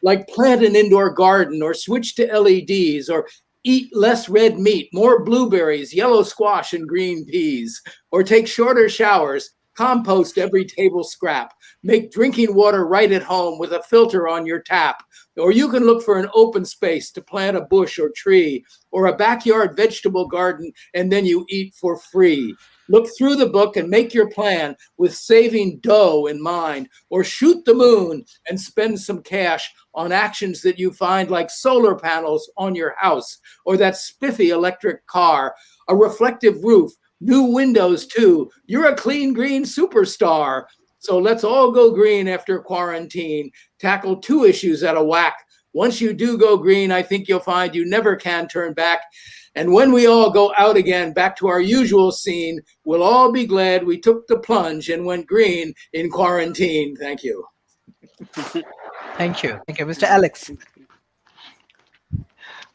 Speaker 6: like plant an indoor garden or switch to LEDs or eat less red meat, more blueberries, yellow squash, and green peas, or take shorter showers, compost every table scrap, make drinking water right at home with a filter on your tap. Or you can look for an open space to plant a bush or tree, or a backyard vegetable garden, and then you eat for free. Look through the book and make your plan with saving dough in mind, or shoot the moon and spend some cash on actions that you find, like solar panels on your house, or that spiffy electric car, a reflective roof, new windows too. You're a clean green superstar. So let's all go green after quarantine. Tackle 2 issues at a whack. Once you do go green, I think you'll find you never can turn back. And when we all go out again, back to our usual scene, we'll all be glad we took the plunge and went green in quarantine. Thank you.
Speaker 1: Thank you. Mr. Alex.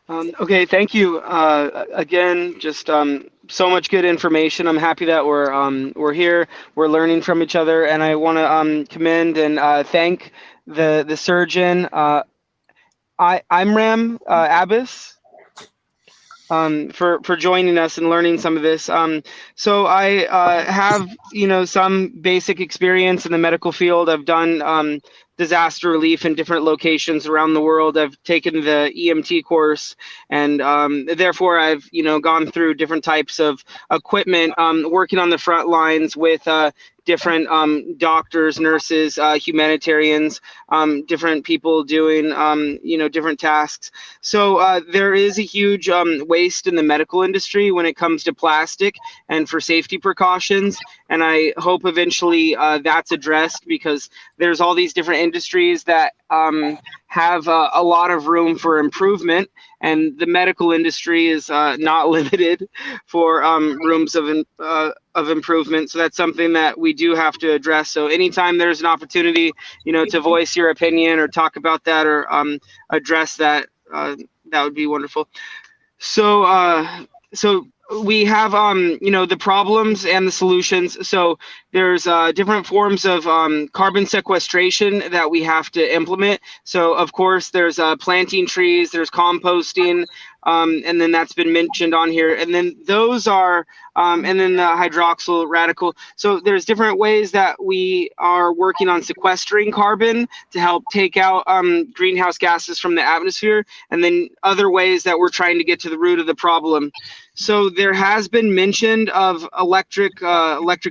Speaker 7: Okay, thank you. Again, just so much good information. I'm happy that we're here. We're learning from each other, and I want to commend and thank the surgeon, Imram Abbas, for joining us and learning some of this. So I have some basic experience in the medical field. I've done disaster relief in different locations around the world. I've taken the EMT course, and therefore I've gone through different types of equipment, working on the front lines with different doctors, nurses, humanitarians, different people doing different tasks. So there is a huge waste in the medical industry when it comes to plastic and for safety precautions, and I hope eventually that's addressed, because there's all these different industries that have a lot of room for improvement, and the medical industry is not limited for rooms of improvement. So that's something that we do have to address. So anytime there's an opportunity, to voice your opinion or talk about that or address that, that would be wonderful. So we have the problems and the solutions. So there's different forms of carbon sequestration that we have to implement. So of course there's planting trees, there's composting, and then that's been mentioned on here, and then those are and then the hydroxyl radical. So there's different ways that we are working on sequestering carbon to help take out greenhouse gases from the atmosphere, and then other ways that we're trying to get to the root of the problem. So there has been mention of electric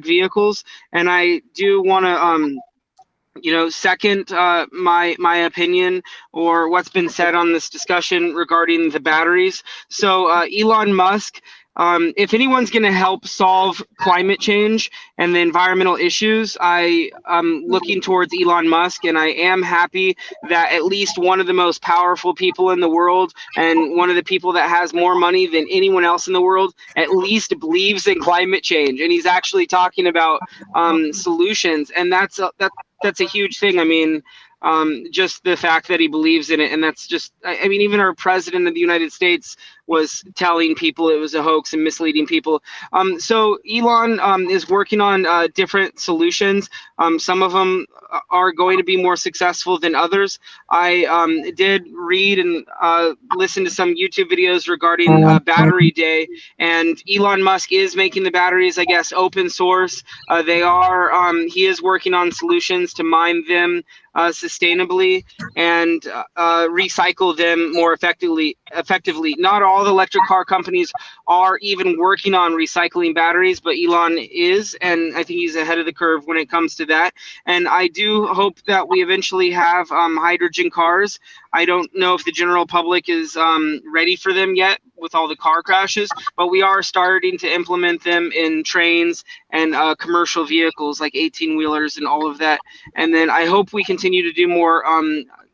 Speaker 7: vehicles, and I do want to second my opinion or what's been said on this discussion regarding the batteries. So Elon Musk If anyone's going to help solve climate change and the environmental issues, I am looking towards Elon Musk, and I am happy that at least one of the most powerful people in the world and one of the people that has more money than anyone else in the world at least believes in climate change, and he's actually talking about solutions, and that's a huge thing. I mean, just the fact that he believes in it, and that's just, I mean, even our president of the United States was telling people it was a hoax and misleading people. So Elon is working on different solutions. Some of them are going to be more successful than others. I did read and listen to some YouTube videos regarding Battery Day, and Elon Musk is making the batteries, I guess, open source. He is working on solutions to mine them sustainably and recycle them more effectively. Not all the electric car companies are even working on recycling batteries, but Elon is, and I think he's ahead of the curve when it comes to that. And I do hope that we eventually have hydrogen cars. I don't know if the general public is ready for them yet with all the car crashes, but we are starting to implement them in trains and commercial vehicles like 18-wheelers and all of that. And then I hope we continue to do more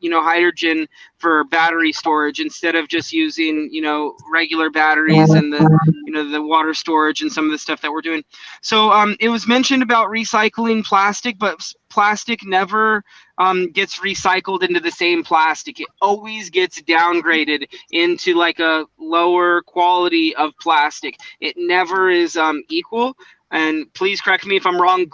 Speaker 7: hydrogen for battery storage instead of just using regular batteries and the water storage and some of the stuff that we're doing. So it was mentioned about recycling plastic, but plastic never gets recycled into the same plastic. It always gets downgraded into like a lower quality of plastic. It never is equal. And please correct me if I'm wrong.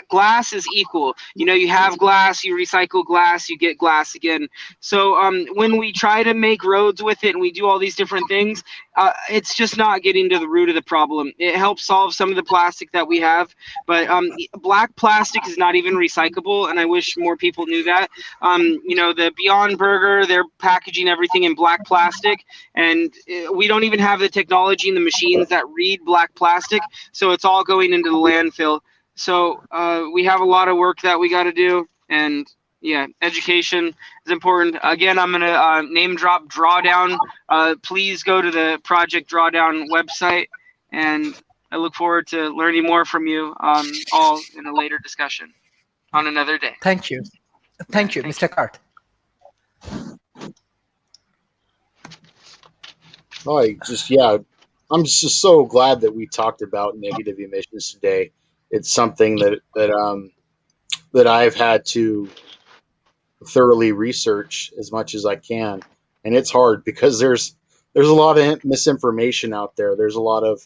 Speaker 7: Glass is equal. You have glass, you recycle glass, you get glass again. So when we try to make roads with it and we do all these different things, it's just not getting to the root of the problem. It helps solve some of the plastic that we have, but black plastic is not even recyclable, and I wish more people knew that. The Beyond Burger, they're packaging everything in black plastic, and we don't even have the technology and the machines that read black plastic, so it's all going into the landfill. So we have a lot of work that we got to do, and yeah, education is important. Again, I'm going to name drop Drawdown. Please go to the Project Drawdown website, and I look forward to learning more from you all in a later discussion on another day.
Speaker 1: Thank you. Thank you, Mr. Cart.
Speaker 9: I'm just so glad that we talked about negative emissions today. It's something that I've had to thoroughly research as much as I can, and it's hard because there's a lot of misinformation out there. There's a lot of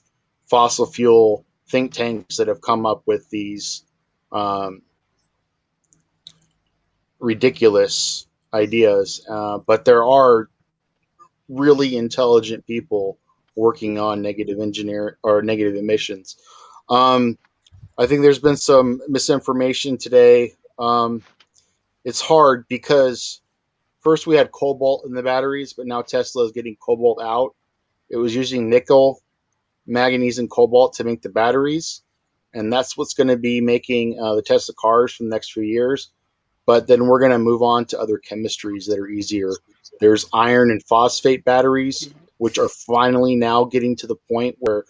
Speaker 9: fossil fuel think tanks that have come up with these ridiculous ideas, but there are really intelligent people working on negative emissions. I think there's been some misinformation today. It's hard because first we had cobalt in the batteries, but now Tesla is getting cobalt out. It was using nickel, manganese, and cobalt to make the batteries, and that's what's going to be making the Tesla cars for the next few years. But then we're going to move on to other chemistries that are easier. There's iron and phosphate batteries, which are finally now getting to the point where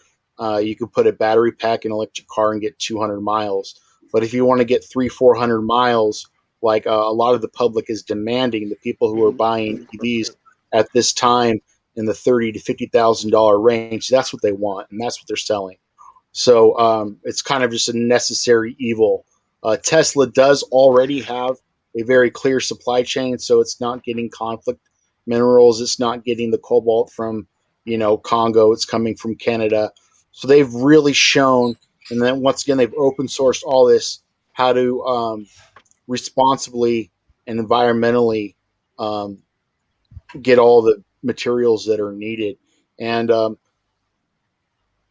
Speaker 9: you can put a battery pack in an electric car and get 200 miles. But if you want to get 300-400 miles, like a lot of the public is demanding, the people who are buying EVs at this time in the $30,000 to $50,000 range, that's what they want, and that's what they're selling. So it's kind of just a necessary evil. Tesla does already have a very clear supply chain, so it's not getting conflict minerals. It's not getting the cobalt from Congo. It's coming from Canada. So they've really shown, and then once again they've open sourced all this, how to responsibly and environmentally get all the materials that are needed. And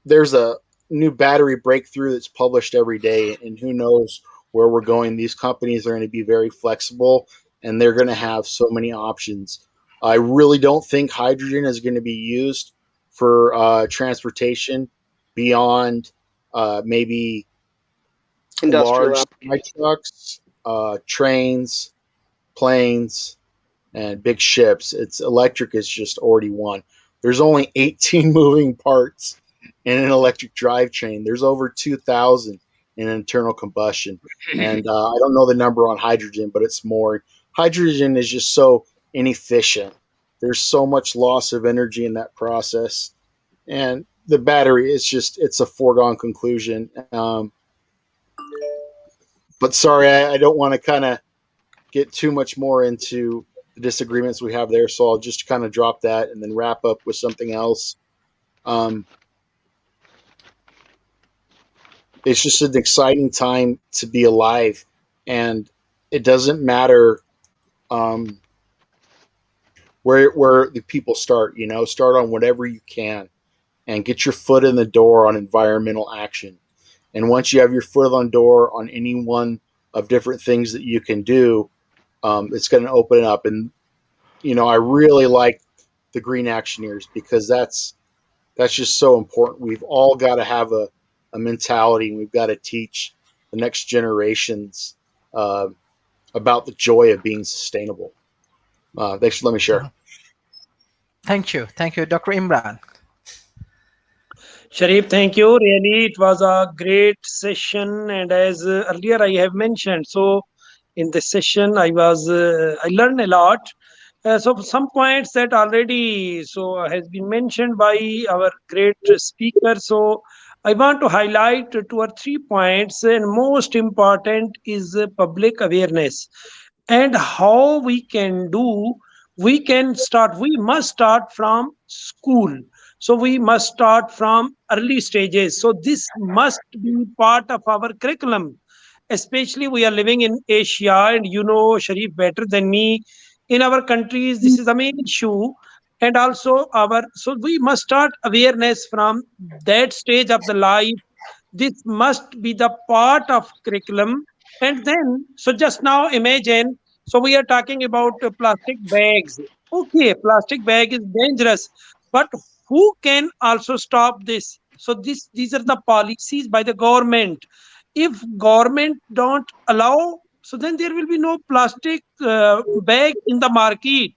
Speaker 9: there's a new battery breakthrough that's published every day, and who knows where we're going. These companies are going to be very flexible, and they're going to have so many options. I really don't think hydrogen is going to be used for transportation beyond maybe
Speaker 7: Industrial
Speaker 9: large trucks, trains, planes, and big ships. It's electric is just already one. There's only 18 moving parts in an electric drivetrain. There's over 2,000 in internal combustion. And I don't know the number on hydrogen, but it's more. Hydrogen is just so inefficient. There's so much loss of energy in that process. And the battery, it's a foregone conclusion. But sorry, I don't want to kind of get too much more into the disagreements we have there. So I'll just kind of drop that and then wrap up with something else. It's just an exciting time to be alive, and it doesn't matter where the people start. Start on whatever you can, and get your foot in the door on environmental action. And once you have your foot on the door on any one of different things that you can do, it's going to open it up. And I really like the Green Actioneers because that's just so important. We've all got to have a mentality, and we've got to teach the next generations about the joy of being sustainable. Thanks for letting me share.
Speaker 1: Thank you, Dr. Imran.
Speaker 8: Sharif, thank you. Really, it was a great session, and as earlier I have mentioned, so in this session I learned a lot. So some points that already has been mentioned by our great speaker. So I want to highlight 2 or 3 points, and most important is public awareness and how we can do. We must start from school. So we must start from early stages. So this must be part of our curriculum. Especially we are living in Asia, and Sharif better than me. In our countries, this is the main issue. And also so we must start awareness from that stage of the life. This must be the part of curriculum. And then, so just now imagine, so we are talking about plastic bags. Okay, plastic bag is dangerous, but who can also stop this? So these are the policies by the government. If government don't allow, so then there will be no plastic bag in the market.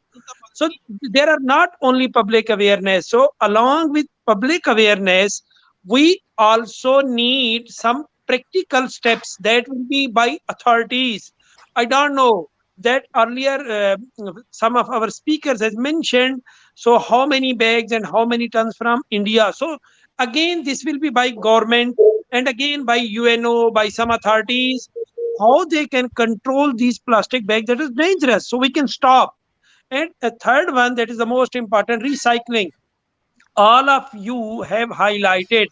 Speaker 8: So there are not only public awareness. So along with public awareness, we also need some practical steps that will be by authorities. I don't know that earlier some of our speakers has mentioned, so how many bags and how many tons from India. So again, this will be by government, and again by UNO, by some authorities, how they can control these plastic bags that is dangerous, so we can stop. And a third one that is the most important, recycling. All of you have highlighted.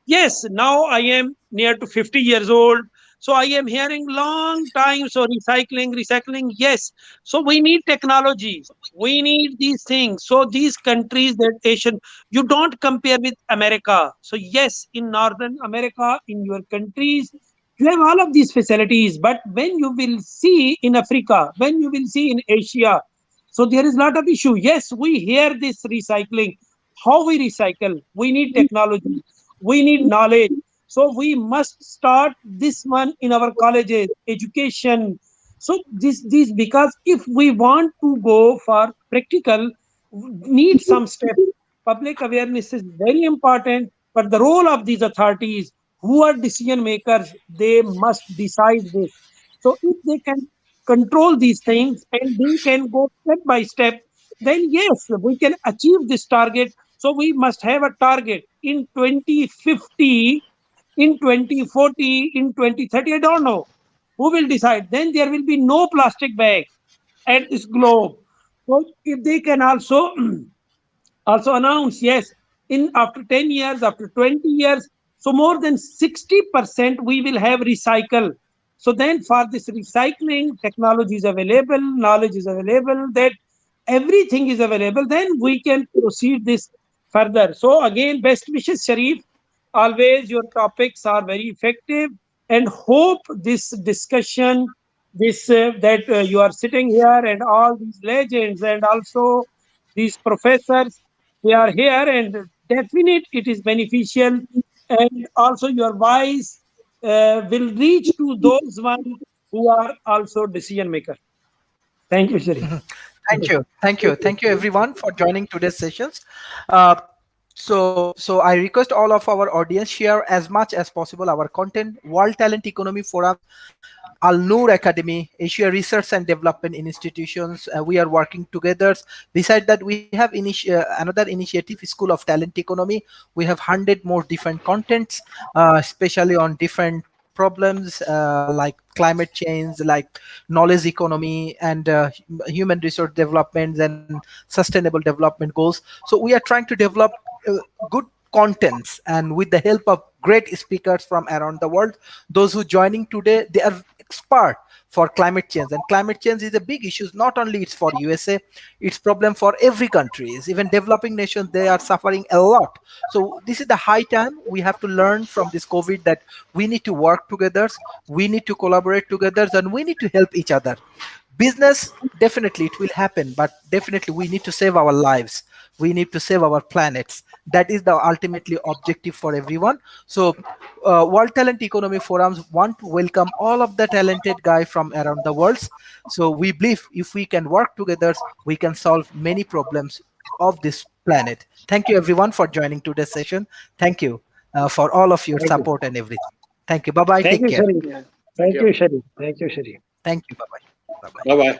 Speaker 8: Yes, now I am near to 50 years old. So I am hearing long time. So recycling, yes. So we need technology. We need these things. So these countries, that Asian, you don't compare with America. So yes, in Northern America, in your countries, you have all of these facilities. But when you will see in Africa, when you will see in Asia, so there is a lot of issue. Yes, we hear this recycling. How we recycle? We need technology. We need knowledge. So we must start this one in our colleges, education. So this because if we want to go for practical, need some steps. Public awareness is very important, but the role of these authorities, who are decision makers, they must decide this. So if they can control these things and they can go step by step, then yes, we can achieve this target. So we must have a target in 2050, in 2040, in 2030. I don't know who will decide. Then there will be no plastic bag at this globe. So if they can also announce, yes, in after 10 years, after 20 years, so more than 60% we will have recycle. So then for this recycling, technology is available, knowledge is available, that everything is available, then we can proceed this further. So again, best wishes, Sharif. Always your topics are very effective, and hope this discussion, this that you are sitting here and all these legends and also these professors, they are here, and definite it is beneficial, and also your voice will reach to those ones who are also decision maker. Thank you, Sharif.
Speaker 1: Thank you everyone for joining today's sessions. Uh, So I request all of our audience share as much as possible our content. World Talent Economy Forum, Al Noor Academy, Asia Research and Development Institutions. We are working together. Besides that, we have another initiative, School of Talent Economy. We have 100 more different contents, especially on different problems like climate change, like knowledge economy, and human resource development and sustainable development goals. So we are trying to develop good contents, and with the help of great speakers from around the world. Those who joining today, they are expert for climate change, and climate change is a big issue. Not only it's for USA, it's problem for every countries, even developing nations, they are suffering a lot. So this is the high time we have to learn from this COVID that we need to work together, we need to collaborate together, and we need to help each other. Business, definitely it will happen, but definitely we need to save our lives, we need to save our planets. That is the ultimately objective for everyone. So World Talent Economy Forums want to welcome all of the talented guy from around the world. So we believe if we can work together, we can solve many problems of this planet. Thank you everyone for joining today's session. Thank you for all of your
Speaker 8: Thank you.
Speaker 1: support and everything. Thank you. Bye bye.
Speaker 8: Thank
Speaker 1: Take
Speaker 8: you,
Speaker 1: care.
Speaker 8: Sharif.
Speaker 6: Yeah.
Speaker 8: Thank
Speaker 6: you.
Speaker 8: you, Sharif. Thank you, Sharif.
Speaker 1: Thank you. Bye bye. Bye bye.
Speaker 5: Bye bye.